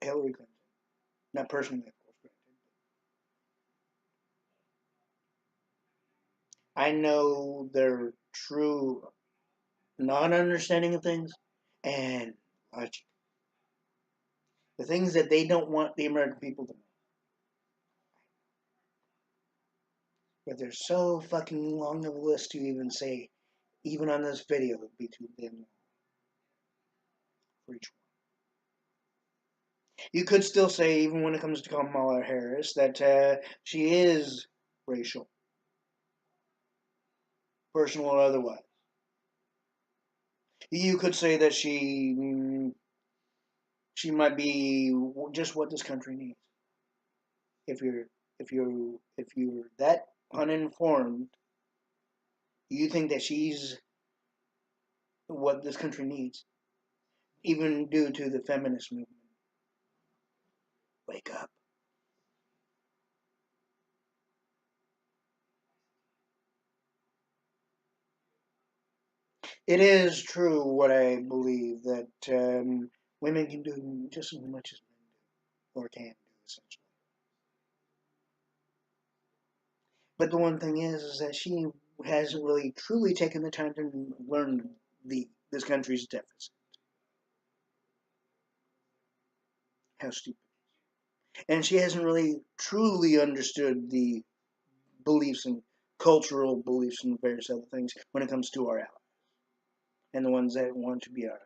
Hillary Clinton. Not personally, of course, granted. I know their true non-understanding of things and logic. The things that they don't want the American people to know. But they're so fucking long of a list to even say, even on this video, it would be too damn long for each one. You could still say, even when it comes to Kamala Harris, that she is racial, personal or otherwise. You could say that she might be just what this country needs. If you're that uninformed, you think that she's what this country needs, even due to the feminist movement. Wake up. It is true what I believe that women can do just as much as men do, or can do, essentially. But the one thing is that she hasn't really truly taken the time to learn this country's deficit. How stupid. And she hasn't really truly understood the beliefs and cultural beliefs and various other things when it comes to our allies and the ones that want to be our allies.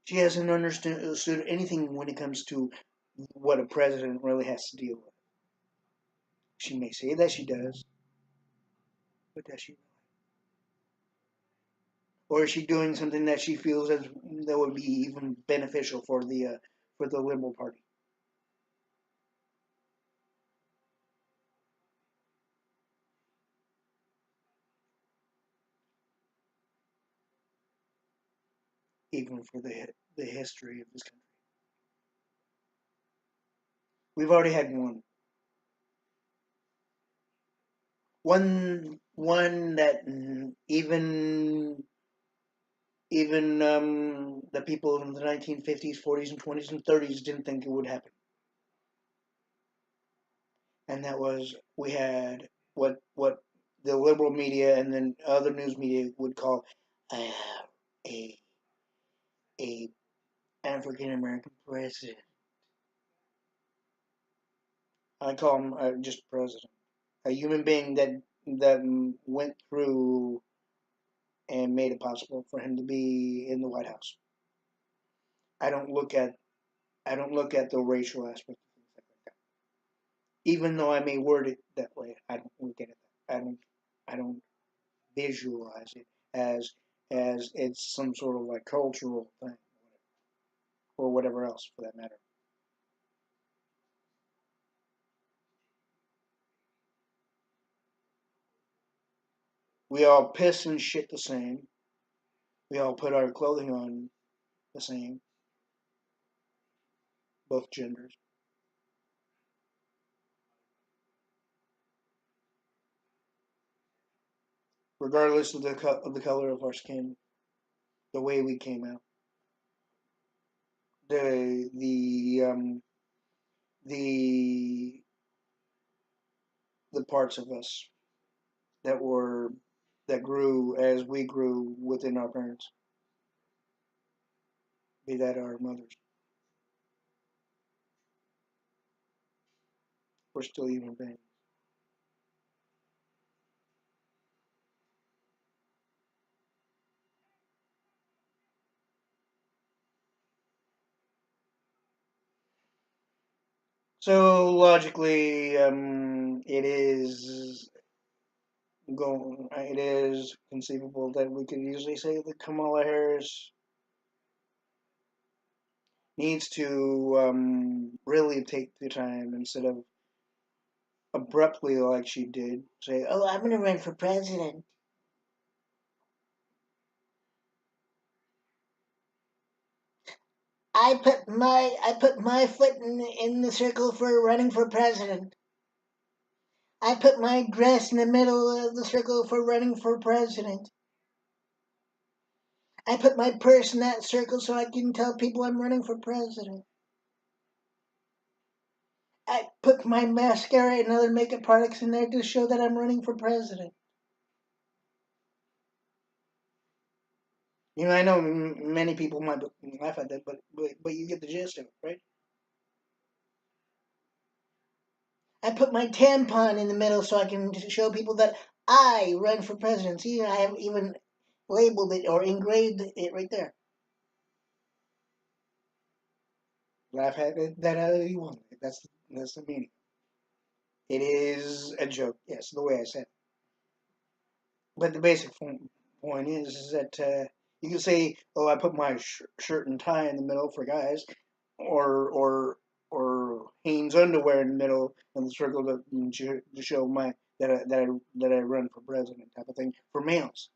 She hasn't understood anything when it comes to what a president really has to deal with. She may say that she does, but does she? Or is she doing something that she feels that would be even beneficial for the Liberal Party, even for the history of this country? We've already had one that even the people in the 1950s, 40s, and 20s and 30s didn't think it would happen, and that was we had what the liberal media and then other news media would call uh, a a African American president. I call him just president, a human being that went through and made it possible for him to be in the White House. I don't look at I don't look at the racial aspect of things like that. Even though I may word it that way, I don't look at it. I don't visualize it as it's some sort of like cultural thing or whatever else for that matter. We all piss and shit the same. We all put our clothing on the same, both genders, regardless of of the color of our skin, the way we came out, the the um, the the parts of us that were that grew as we grew within our parents, be that our mothers. We're still human beings. So logically, it is conceivable that we could easily say that Kamala Harris needs to really take the time instead of abruptly like she did say, "Oh, I'm going to run for president." I put my foot in the circle for running for president. I put my dress in the middle of the circle for running for president. I put my purse in that circle so I can tell people I'm running for president. I put my mascara and other makeup products in there to show that I'm running for president. You know, I know many people might laugh at that, but you get the gist of it, right? I put my tampon in the middle so I can show people that I run for president. See, I have even labeled it or engraved it right there. Laugh at it that how you want. That's the meaning. It is a joke, yes, the way I said it. But the basic point is that you can say, "Oh, I put my shirt and tie in the middle for guys," or or or Hanes underwear in the middle of the circle to show my that I run for president type of thing for males.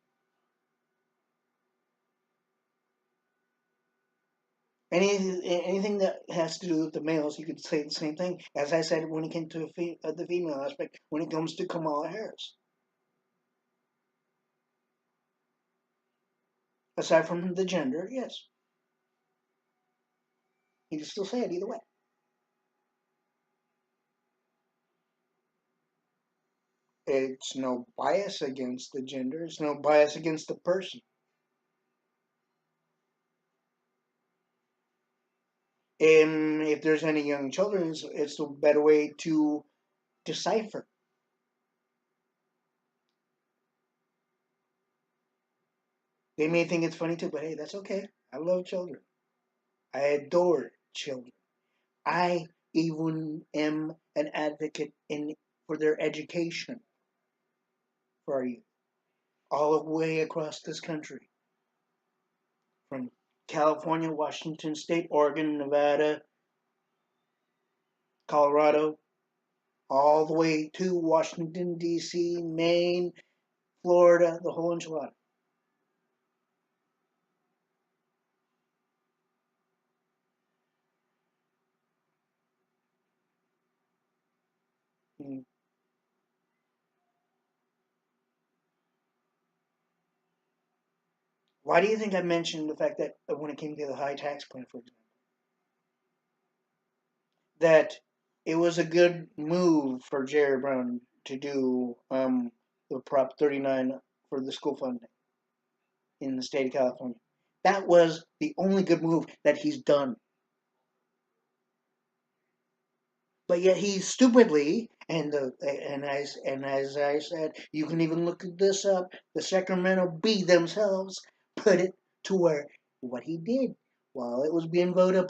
Anything that has to do with the males, you could say the same thing. As I said when it came to the female aspect, when it comes to Kamala Harris. Aside from the gender, yes, you can still say it either way. It's no bias against the gender. It's no bias against the person. And if there's any young children, it's a better way to decipher. They may think it's funny too, but hey, that's okay. I love children. I adore children. I even am an advocate in for their education for our youth, all the way across this country, from California, Washington State, Oregon, Nevada, Colorado, all the way to Washington D.C., Maine, Florida, the whole enchilada. Mm. Why do you think I mentioned the fact that when it came to the high tax plan, for example, that it was a good move for Jerry Brown to do the Prop 39 for the school funding in the state of California? That was the only good move that he's done. But yet he stupidly and as I said, you can even look this up. The Sacramento Bee themselves put it to where what he did while it was being voted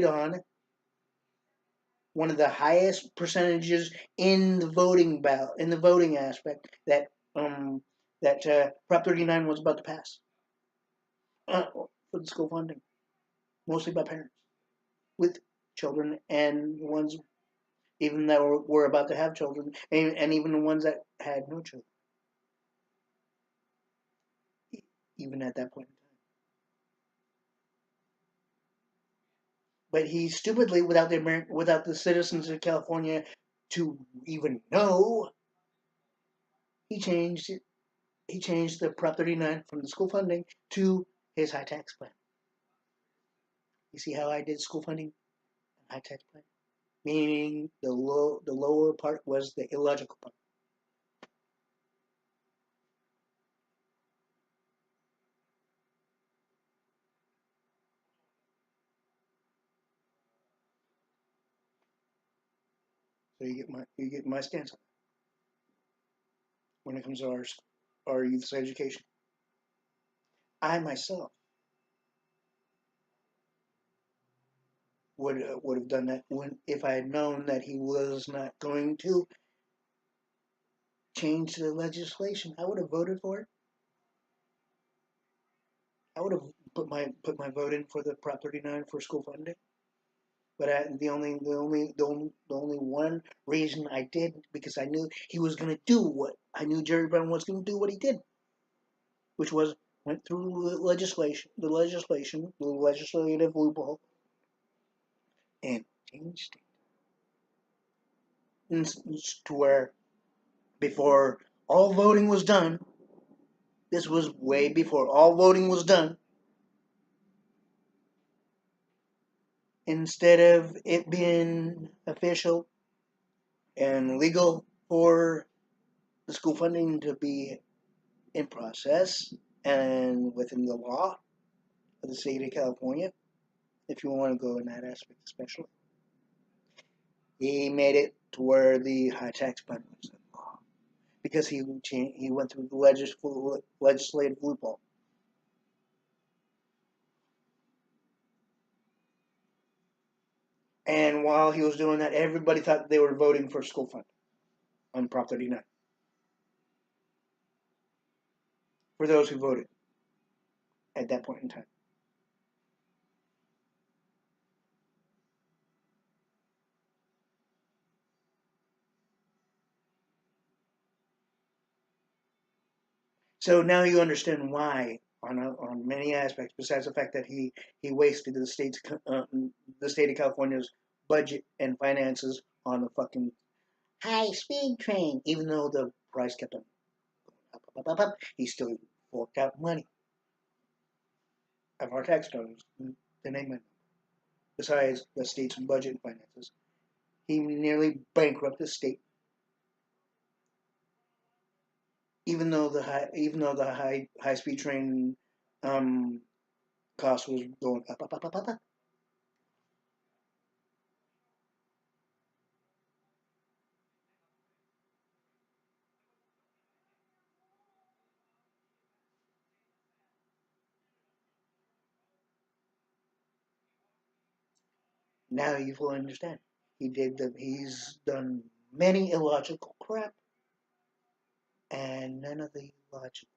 on, one of the highest percentages in the voting ballot, in the voting aspect that um Prop 39 was about to pass for the school funding, mostly by parents with children and ones even that were about to have children, and even the ones that had no children, even at that point in time. But he stupidly, without the citizens of California to even know, he changed it. He changed the Prop 39 from the school funding to his high tax plan. You see how I did school funding and high tax plan? Meaning the lower part was the illogical part. So you get my stance on it when it comes to our youth's education. I myself would have done that when if I had known that he was not going to change the legislation. I would have voted for it. I would have put my vote in for the Prop 39 for school funding. But the only one reason I did because I knew he was going to do what I knew Jerry Brown was going to do what he did, which was went through the legislative loophole, and changed it to where before all voting was done, this was way before all voting was done. Instead of it being official and legal for the school funding to be in process and within the law of the state of California, if you want to go in that aspect, especially, he made it to where the high tax plan was in law because he went through the legislative loophole. And while he was doing that, everybody thought they were voting for school funding on Prop 39 for those who voted at that point in time. So now you understand why. on many aspects. Besides the fact that he wasted the state of California's budget and finances on the fucking high speed train, even though the price kept on up, he still forked out money of our tax dollars to name it. Besides the state's budget and finances, he nearly bankrupted the state, even though the high speed train um, cost was going up. Now you will understand. He's done many illogical crap, and none of the logical.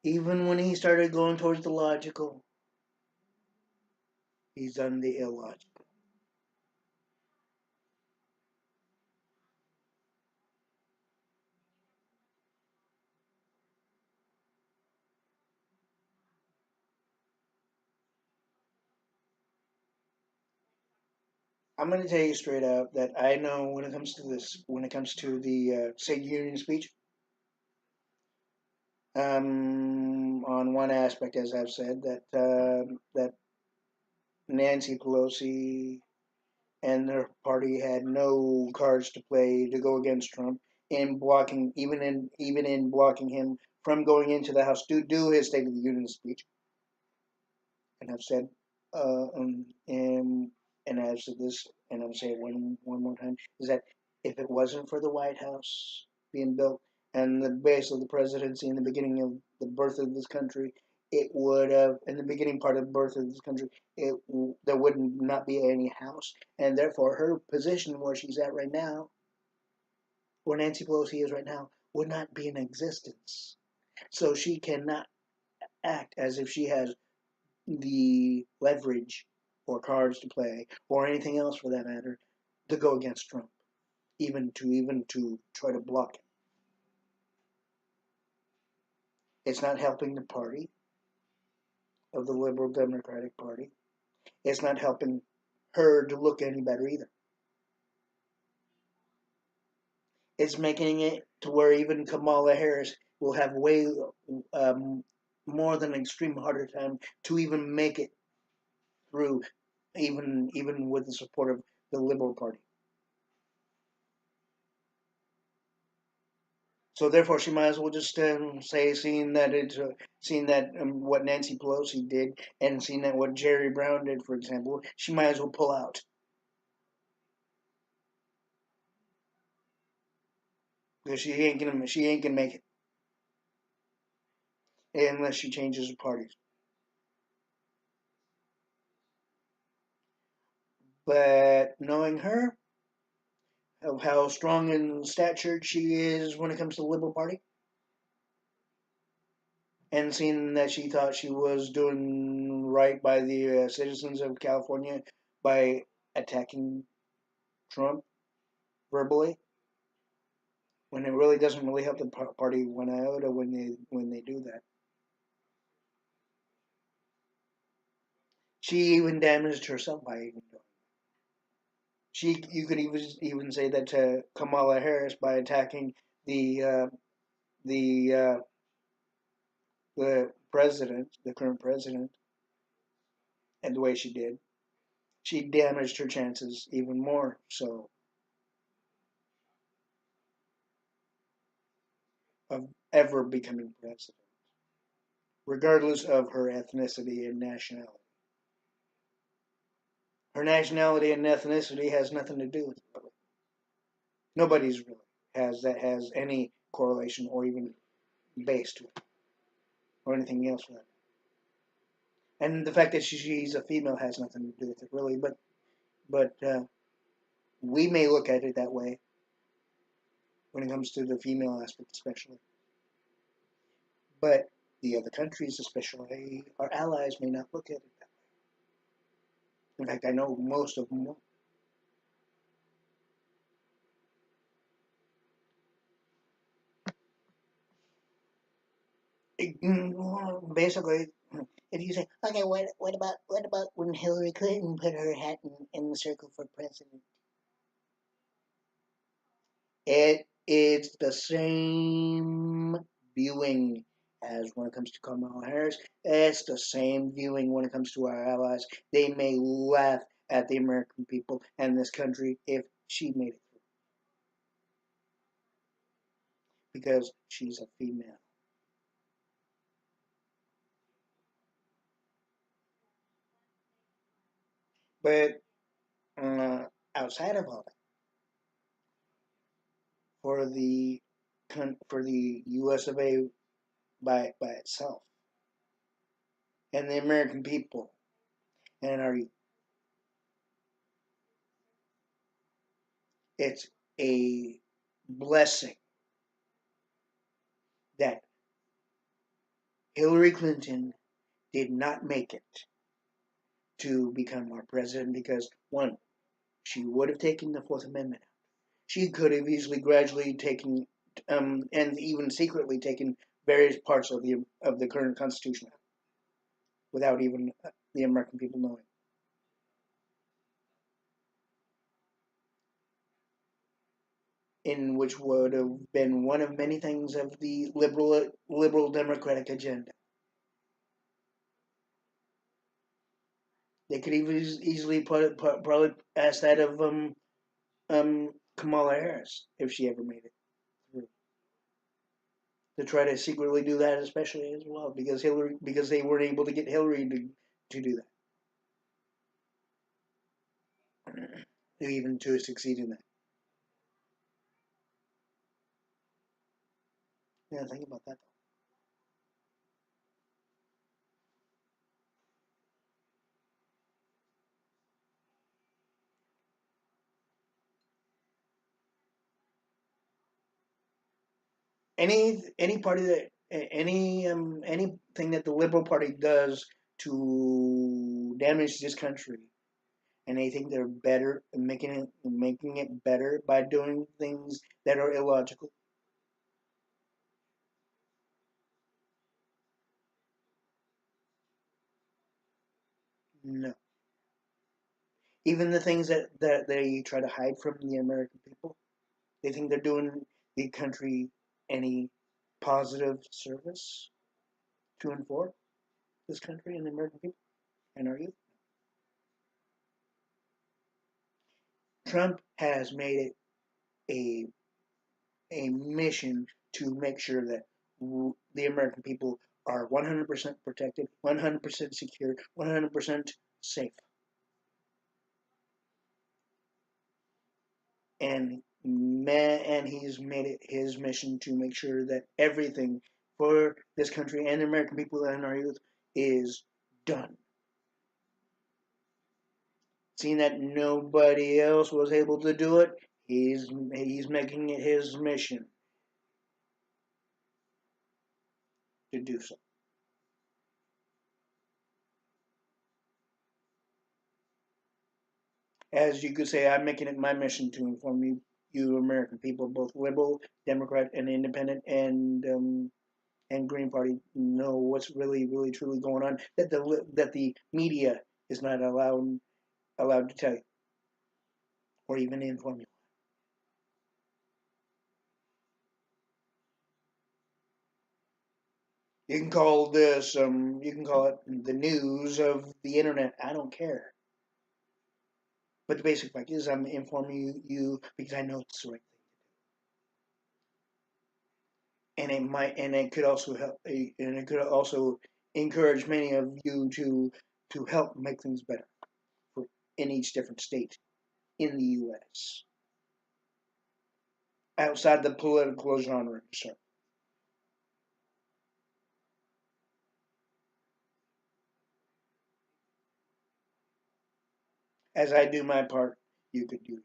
Even when he started going towards the logical, he's done the illogical. I'm going to tell you straight out that I know when it comes to this, when it comes to the State Union speech, on one aspect, as I've said, that Nancy Pelosi and their party had no cards to play to go against Trump in blocking, even in blocking him from going into the House to do his State of the Union speech. And I've said, and I've said this, and I'm saying one more time, is that if it wasn't for the White House being built and the base of the presidency in the beginning of the birth of this country, it would have, in the beginning part of the birth of this country, there would not be any House, and therefore her position where she's at right now, where Nancy Pelosi is right now, would not be in existence. So she cannot act as if she has the leverage or cards to play or anything else for that matter to go against Trump, even to try to block him. It's not helping the party of the Liberal Democratic Party. It's not helping her to look any better either. It's making it to where even Kamala Harris will have way more than an extreme harder time to even make it through, even with the support of the Liberal Party. So therefore, she might as well just say, seeing that what Nancy Pelosi did, and seeing that what Jerry Brown did, for example, she might as well pull out because she ain't gonna make it unless she changes the parties. But knowing her, of how strong in stature she is when it comes to the Liberal Party, and seeing that she thought she was doing right by the citizens of California by attacking Trump verbally, when it really doesn't really help the party one iota when they do that. She even damaged herself by even doing. You could even say that to Kamala Harris by attacking the the the president, the current president, and the way she did, she damaged her chances even more so of ever becoming president, regardless of her ethnicity and nationality. Her nationality and ethnicity has nothing to do with it. Nobody's really has any correlation or even base to it or anything else for that. And the fact that she's a female has nothing to do with it really, but we may look at it that way when it comes to the female aspect, especially. But the other countries, especially our allies, may not look at it that way. In fact, I know most of them won't. Basically, if you say, okay, what about when Hillary Clinton put her hat in the circle for president? It's the same viewing as when it comes to Kamala Harris. It's the same viewing when it comes to our allies. They may laugh at the American people and this country if she made it through because she's a female. But uh, outside of all that, for the for the U.S. of A. By itself and the American people and our it's a blessing that Hillary Clinton did not make it to become our president because one, she would have taken the Fourth Amendment. She could have easily, gradually taken, and even secretly taken various parts of the current Constitution without even the American people knowing, in which would have been one of many things of the liberal democratic agenda. They could even easily probably ask that of Kamala Harris if she ever made it through, to try to secretly do that, especially as well, because they weren't able to get Hillary to do that, even to succeed in that. Yeah, think about that. Any party that anything that the Liberal Party does to damage this country, and they think they're better making it better by doing things that are illogical. No, even the things that they try to hide from the American people, they think they're doing the country any positive service to and for this country and the American people and our youth. Trump has made it a a mission to make sure that the American people are 100% protected, 100% secure, 100% safe. And he's made it his mission to make sure that everything for this country and the American people and our youth is done. Seeing that nobody else was able to do it, he's making it his mission to do so. As you could say, I'm making it my mission to inform you American people, both liberal, Democrat, and independent, and Green Party, know what's really, really, truly going on. That the media is not allowed to tell you or even inform you. You can call it the news of the internet. I don't care. But the basic fact is, I'm informing you because I know it's the right thing, and it could also help, and it could also encourage many of you to help make things better for in each different state in the U.S. outside the political genre, sir. As I do my part, you could do.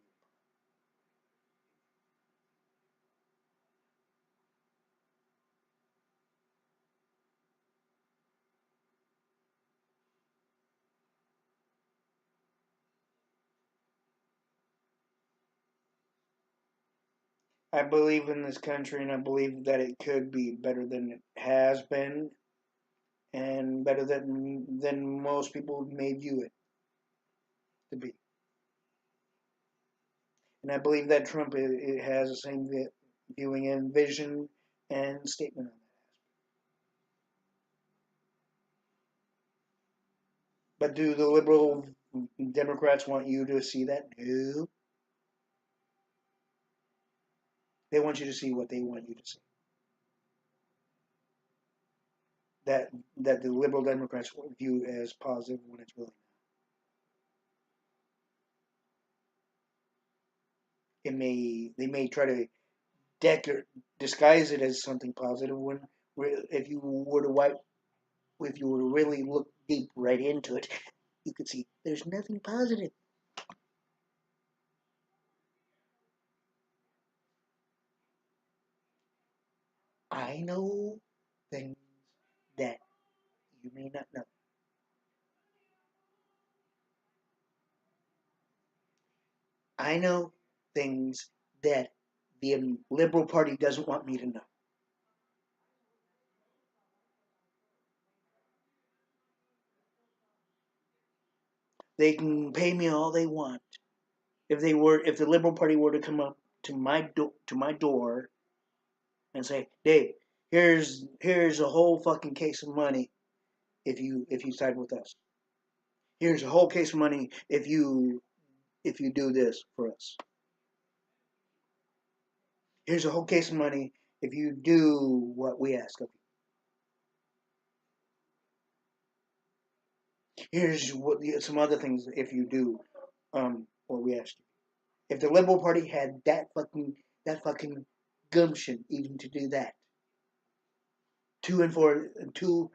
I believe in this country, and I believe that it could be better than it has been, and better than most people may view it to be. And I believe that Trump it has the same viewing and vision and statement on that. But do the liberal Democrats want you to see that? No. They want you to see what they want you to see. That that the liberal Democrats view as positive when it's really not. It may they may try to disguise it as something positive when if you were to if you were to really look deep right into it, you could see there's nothing positive. I know things that you may not know. I know things that the Liberal Party doesn't want me to know. They can pay me all they want. If the Liberal Party were to come up to my door and say, Dave, here's a whole fucking case of money if you side with us. Here's a whole case of money if you do this for us. Here's a whole case of money if you do what we ask of you. Here's some other things if you do what we ask you. If the Liberal Party had that fucking gumption even to do that to and for to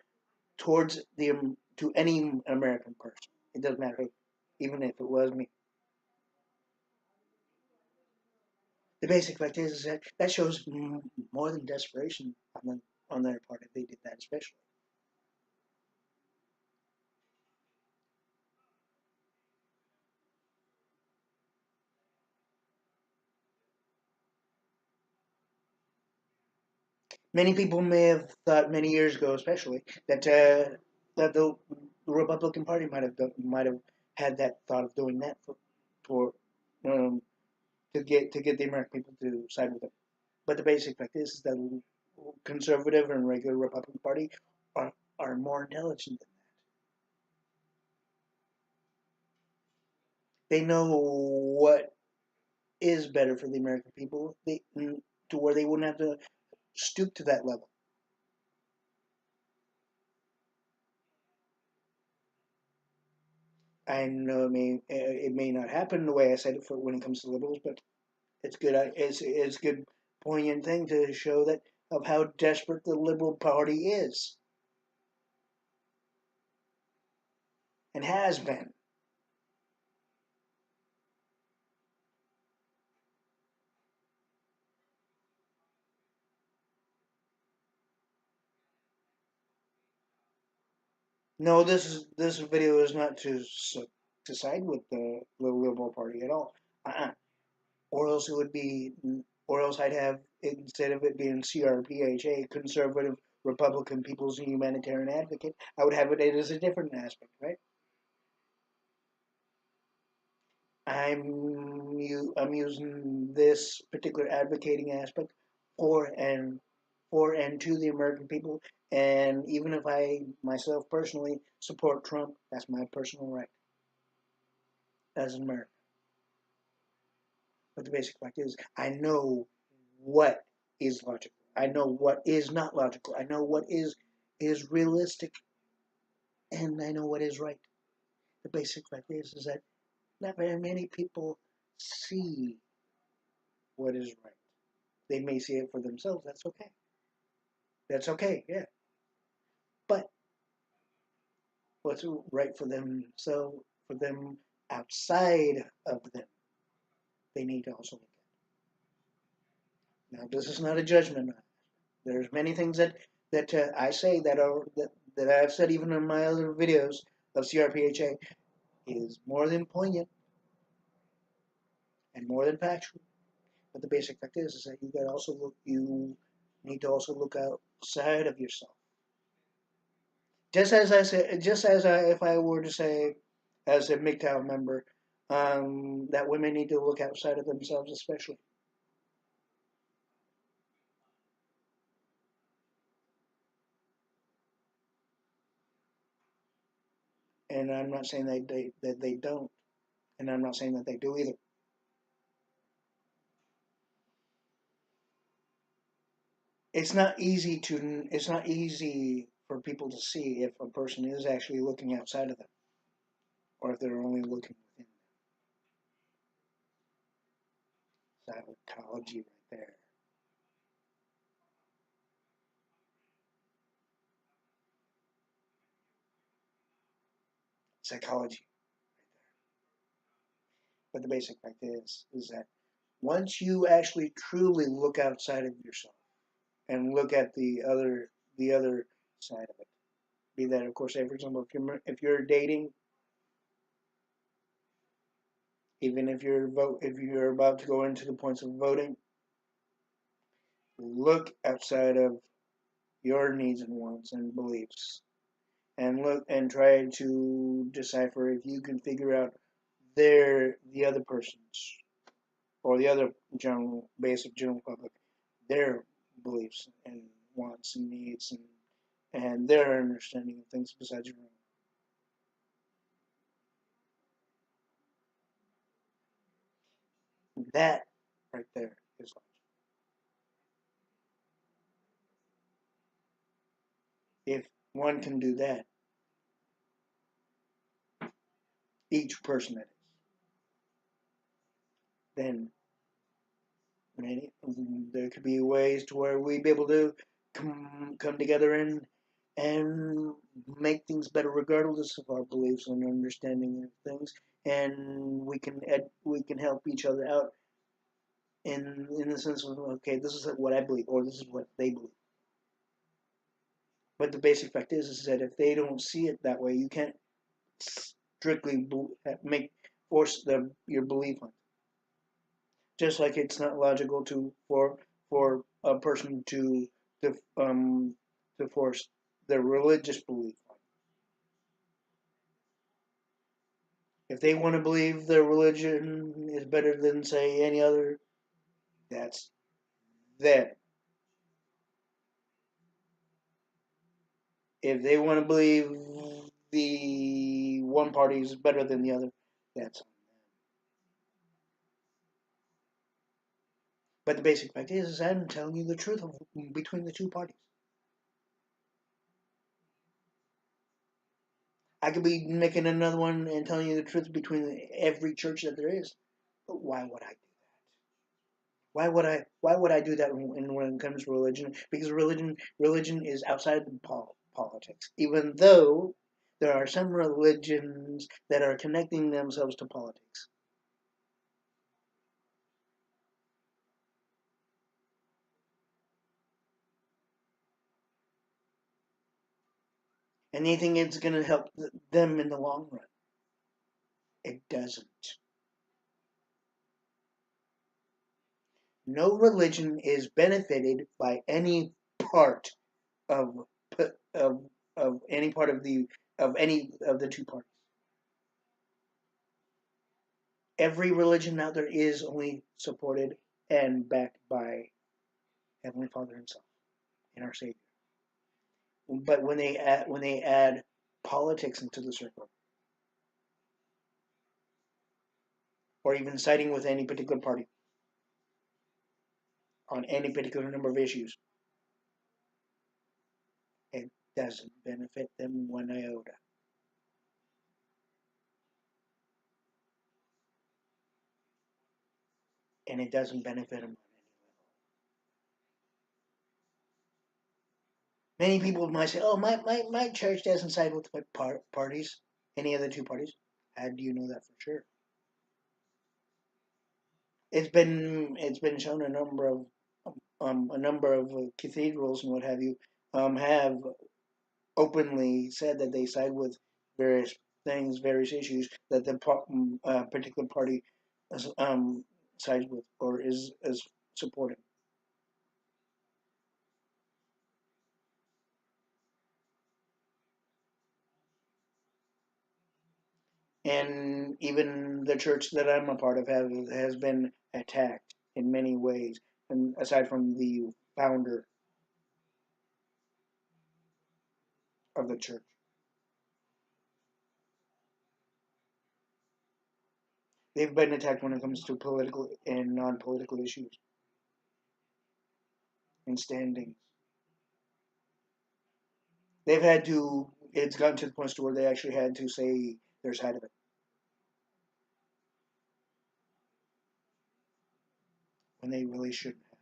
towards to any American person, it doesn't matter who, even if it was me. The basic fact is that that shows more than desperation on their part if they did that, especially. Many people may have thought many years ago, especially that the Republican Party might have had that thought of doing that for um, to get the American people to side with them. But the basic fact is that conservative and regular Republican Party are more intelligent than they know what is better for the American people. To where they wouldn't have to stoop to that level. I know it may not happen the way I said it for when it comes to liberals, but it's good. It's a good poignant thing to show that of how desperate the liberal party is and has been. No, this video is not to side with the liberal party at all. Uh-uh. Or else it would be, or else I'd have instead of it being C.R.P.H.A, conservative Republican People's Humanitarian Advocate, I would have it as a different aspect, right? I'm using this particular advocating aspect for and to the American people. And even if I myself personally support Trump, that's my personal right as an American. But the basic fact is, I know what is logical. I know what is not logical. I know what is realistic, and I know what is right. The basic fact is that not very many people see what is right. They may see it for themselves. That's okay. That's okay. Yeah. But what's right for themselves, for them outside of them, they need to also look at. Now, this is not a judgment. There's many things that I say that I've said even in my other videos of C.R.P.H.A is more than poignant and more than factual. But the basic fact is that you need to also look outside of yourself. Just as if I were to say, as a MGTOW member, that women need to look outside of themselves, especially. And I'm not saying that they don't, and I'm not saying that they do either. It's not easy for people to see if a person is actually looking outside of them, or if they're only looking within them. Psychology right there. Psychology. But the basic fact is that once you actually truly look outside of yourself and look at the other side of it, be that of course, say for example, if you're dating, even if you're about to go into the points of voting, look outside of your needs and wants and beliefs, and look and try to decipher if you can figure out the other person's, or the other general basic general public, their beliefs and wants and needs, and their understanding of things besides your own. That right there is life. If one can do that, each person that is, then many there could be ways to where we'd be able to come together and make things better regardless of our beliefs and understanding of things, and we can help each other out in the sense of, okay, this is what I believe, or this is what they believe. But the basic fact is that if they don't see it that way, you can't strictly make force your belief on. Just like it's not logical for a person to force their religious belief on. If they want to believe their religion is better than say any other, that's them. If they want to believe the one party is better than the other, that's on them. But the basic fact is I'm telling you the truth between the two parties. I could be making another one and telling you the truth between every church that there is. But why would I do that? Why would I do that when it comes to religion? Because religion is outside of politics. Even though there are some religions that are connecting themselves to politics. And they think it's going to help them in the long run. It doesn't. No religion is benefited by any part of of any part of any of the two parties. Every religion out there is only supported and backed by Heavenly Father Himself and our Savior. But when they add politics into the circle, or even siding with any particular party on any particular number of issues, it doesn't benefit them one iota, and it doesn't benefit them on any level. Many people might say, "Oh, my church doesn't side with my parties, any of the two parties." How do you know that for sure? It's been shown a number of cathedrals and what have you have openly said that they side with various things, various issues that the particular party um, sides with or is supporting. And even the church that I'm a part of has been attacked in many ways. And aside from the founder of the church, they've been attacked when it comes to political and non-political issues and standings. They've had to. It's gotten to the point where they actually had to say their side of it when they really shouldn't have.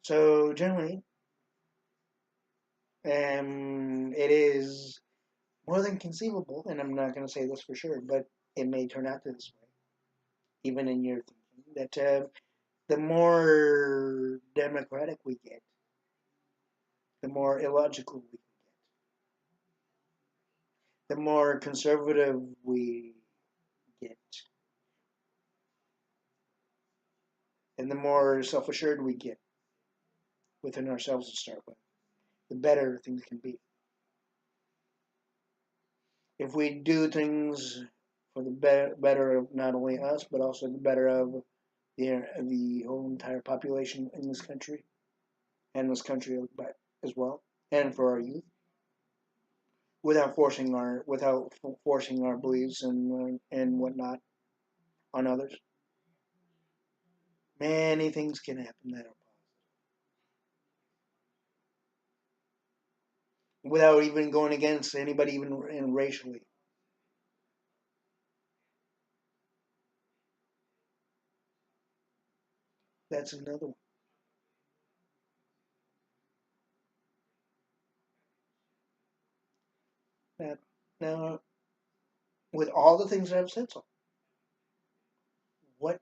So generally, it is more than conceivable, and I'm not going to say this for sure, but it may turn out this way, even in your thinking, that the more democratic we get, the more illogical we get, the more conservative we get, and the more self assured we get within ourselves to start with, the better things can be. If we do things for the better of not only us, but also the better of the whole entire population in this country, and this country as well, and for our youth, without forcing our beliefs and whatnot on others. Many things can happen that are without even going against anybody, even in racially. That's another one. That now, with all the things that I've said, so what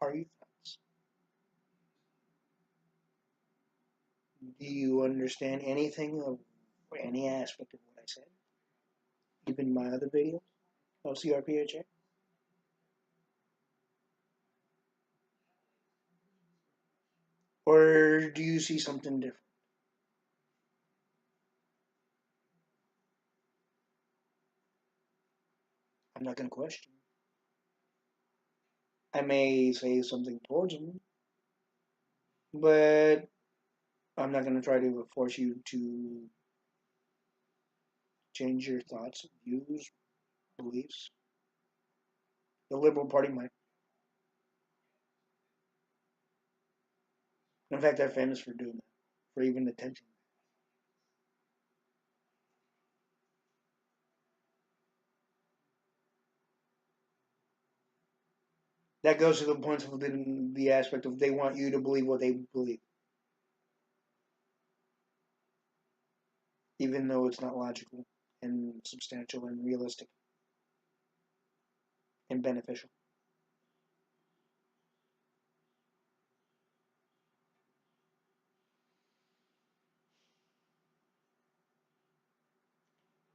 are your thoughts? Do you understand anything of any aspect of what I said? Even my other videos of C.R.P.H.A. Or do you see something different? I'm not going to question. I may say something towards them, but I'm not going to try to force you to change your thoughts, views, beliefs. The Liberal Party might. In fact, they're famous for doing that, for even attempting. That goes to the point of the aspect of they want you to believe what they believe, even though it's not logical and substantial and realistic and beneficial.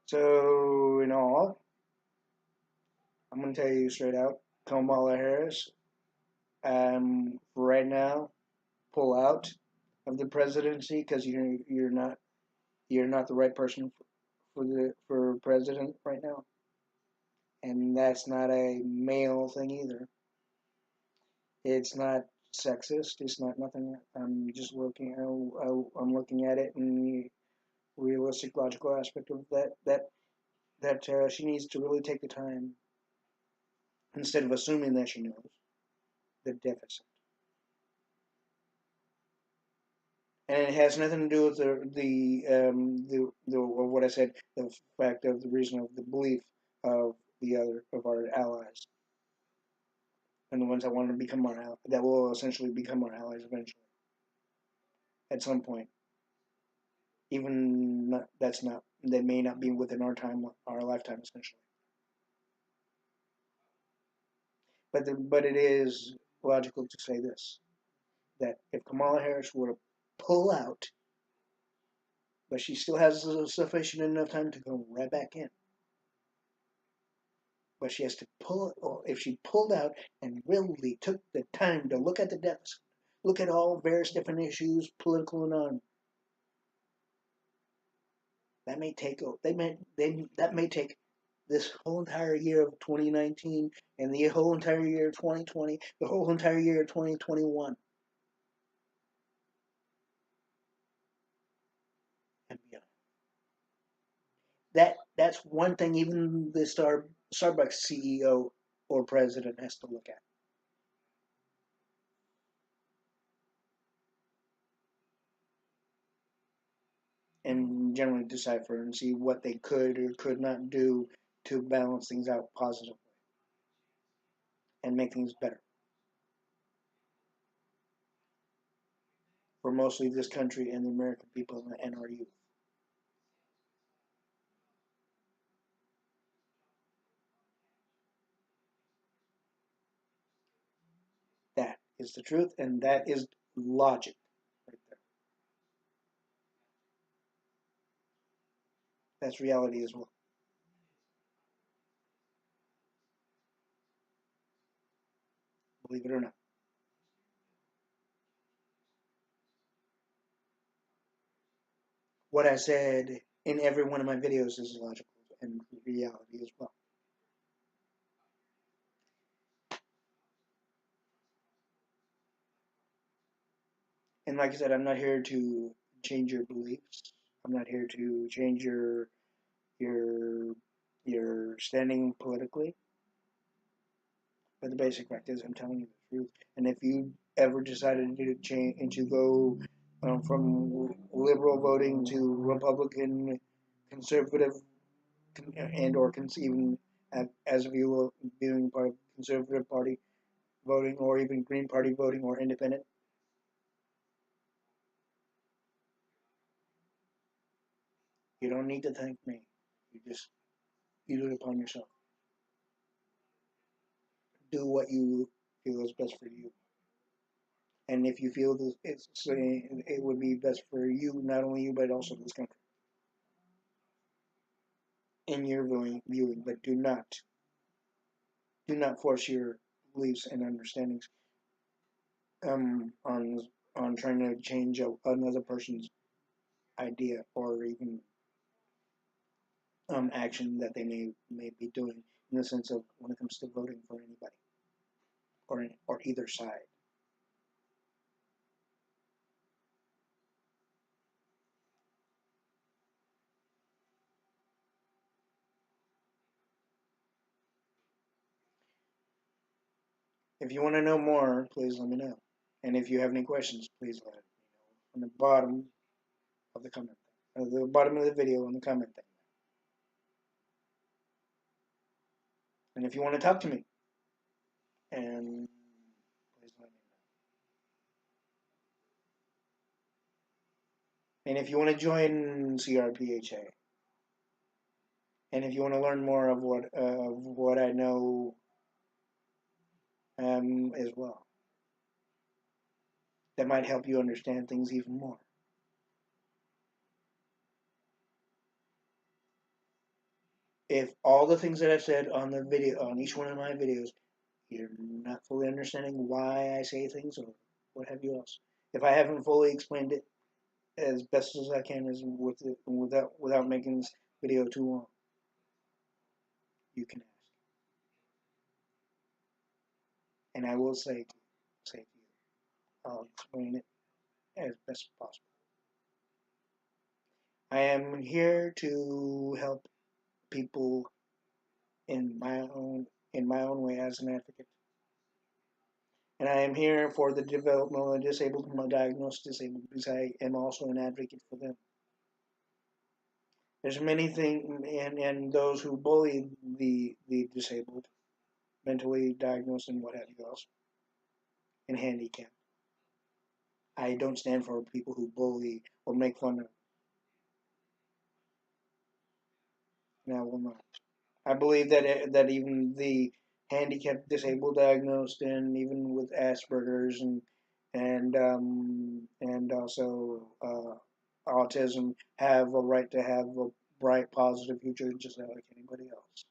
So, in all, I'm going to tell you straight out, Kamala Harris, right now, pull out of the presidency because you're not the right person for president right now, and that's not a male thing either. It's not sexist. It's not nothing. I'm just looking. I'm looking at it in the realistic, logical aspect of that she needs to really take the time instead of assuming that she knows the deficit, and it has nothing to do with the or what I said, the fact of the reason of the belief of the other of our allies and the ones that want to become that will essentially become our allies eventually at some point. Even that's not they may not be within our lifetime essentially. But it is logical to say this, that if Kamala Harris were to pull out, but she still has sufficient enough time to go right back in. But she has to pull, or if she pulled out and really took the time to look at the deficit, look at all various different issues, political and non, that may take that may take this whole entire year of 2019 and the whole entire year of 2020, the whole entire year of 2021, and beyond. That's one thing even the Starbucks CEO or president has to look at and generally decipher and see what they could or could not do to balance things out positively and make things better for mostly this country and the American people and our youth. That is the truth, and that is logic right there. That's reality as well, believe it or not. What I said in every one of my videos is logical and reality as well. And like I said, I'm not here to change your beliefs. I'm not here to change your your standing politically. But the basic fact is, I'm telling you the truth. And if you ever decided to change and to go from liberal voting to Republican, conservative, and or even as a view viewing part of conservative party voting, or even Green Party voting, or independent, you don't need to thank me. You do it upon yourself. Do what you feel is best for you. And if you feel that it would be best for you, not only you but also this country, in your viewing, but do not force your beliefs and understandings on trying to change another person's idea or even action that they may be doing in the sense of when it comes to voting for anybody or either side. If you want to know more, please let me know. And if you have any questions, please let me know on the bottom of the comment, the bottom of the video on the comment thing. And if you want to talk to me, and please let me know. And if you want to join C.R.P.H.A, and if you want to learn more of what I know as well, that might help you understand things even more. If all the things that I've said on the video, on each one of my videos, you're not fully understanding why I say things or what have you else, if I haven't fully explained it as best as I can, as without making this video too long, you can ask, and I will say to you, I'll explain it as best as possible. I am here to help people in my own way as an advocate. And I am here for the developmentally disabled and diagnosed disabled because I am also an advocate for them. There's many things, and those who bully the disabled, mentally diagnosed, and what have you else, and handicapped. I don't stand for people who bully or make fun of, and I will not. I believe that even the handicapped, disabled, diagnosed, and even with Asperger's and also autism have a right to have a bright, positive future just like anybody else.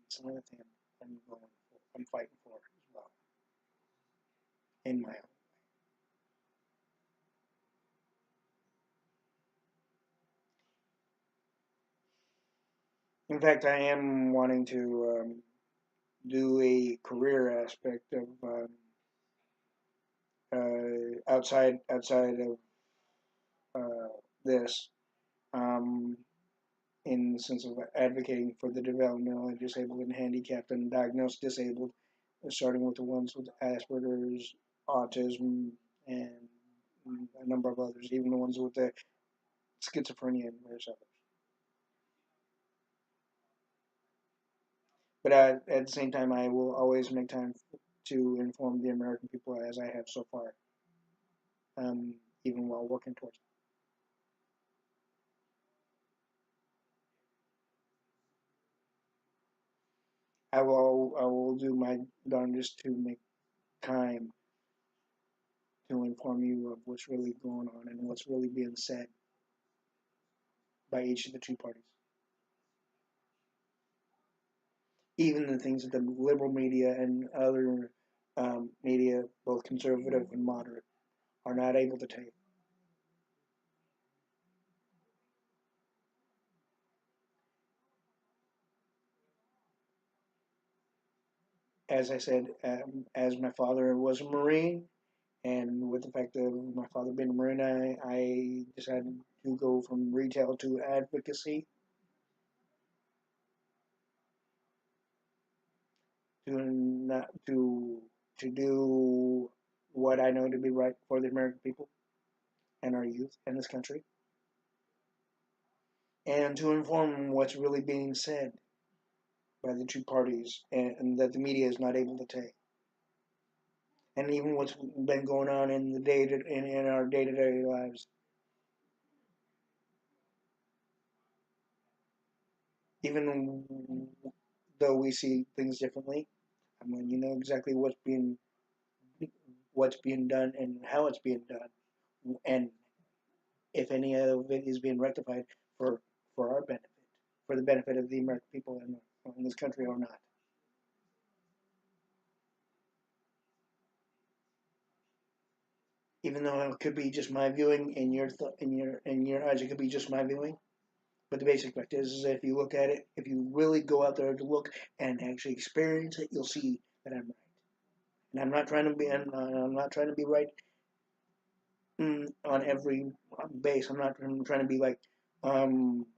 It's another thing I'm going for. I'm fighting for as well in my own. In fact, I am wanting to do a career aspect of outside of this. Um, in the sense of advocating for the developmentally disabled and handicapped and diagnosed disabled, starting with the ones with Asperger's, autism, and a number of others, even the ones with the schizophrenia and various others. But at the same time, I will always make time to inform the American people as I have so far, even while working towards it. I will do my darndest to make time to inform you of what's really going on and what's really being said by each of the two parties. Even the things that the liberal media and other media, both conservative and moderate, are not able to take. As I said, as my father was a Marine, and with the fact of my father being a Marine, I decided to go from retail to advocacy to not to do what I know to be right for the American people and our youth in this country, and to inform what's really being said by the two parties and that the media is not able to take. And even what's been going on in the in our day-to-day lives, even though we see things differently. I mean, you know exactly what's being done and how it's being done, and if any of it is being rectified for our benefit, for the benefit of the American people in this country or not. Even though it could be just my viewing in your eyes, it could be just my viewing. But the basic fact is if you look at it, if you really go out there to look and actually experience it, you'll see that I'm right. And I'm not trying to be right on every base. I'm not trying to be like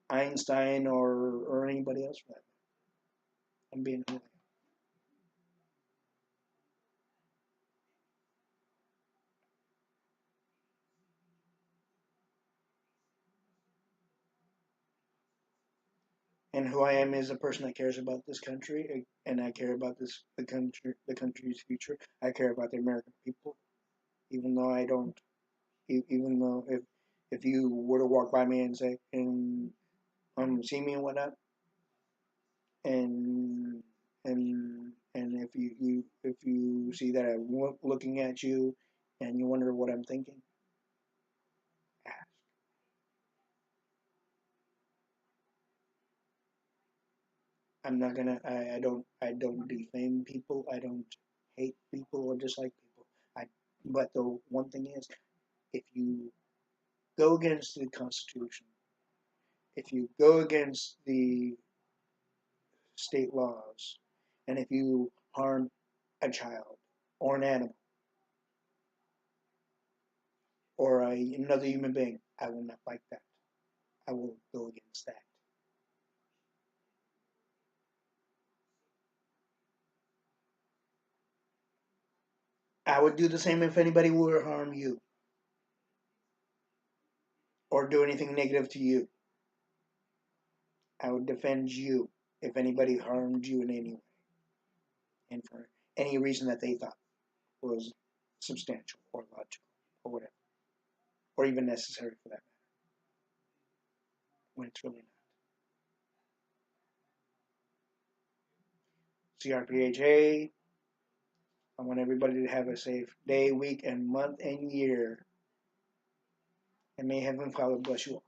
Einstein or anybody else for that. I'm being who I am. And who I am is a person that cares about this country, and I care about the country's future. I care about the American people, even though I don't. Even though if you were to walk by me and say and see me and whatnot, and if if you see that I'm looking at you, and you wonder what I'm thinking, I'm not gonna. I don't defame people. I don't hate people or dislike people. I. But the one thing is, if you go against the Constitution, if you go against the state laws, and if you harm a child or an animal or another human being, I will not like that. I will go against that. I would do the same if anybody were to harm you or do anything negative to you. I would defend you if anybody harmed you in any way and for any reason that they thought was substantial or logical or whatever, or even necessary for that matter, when it's really not. C.R.P.H.A. I want everybody to have a safe day, week, and month and year. And may Heavenly Father bless you all.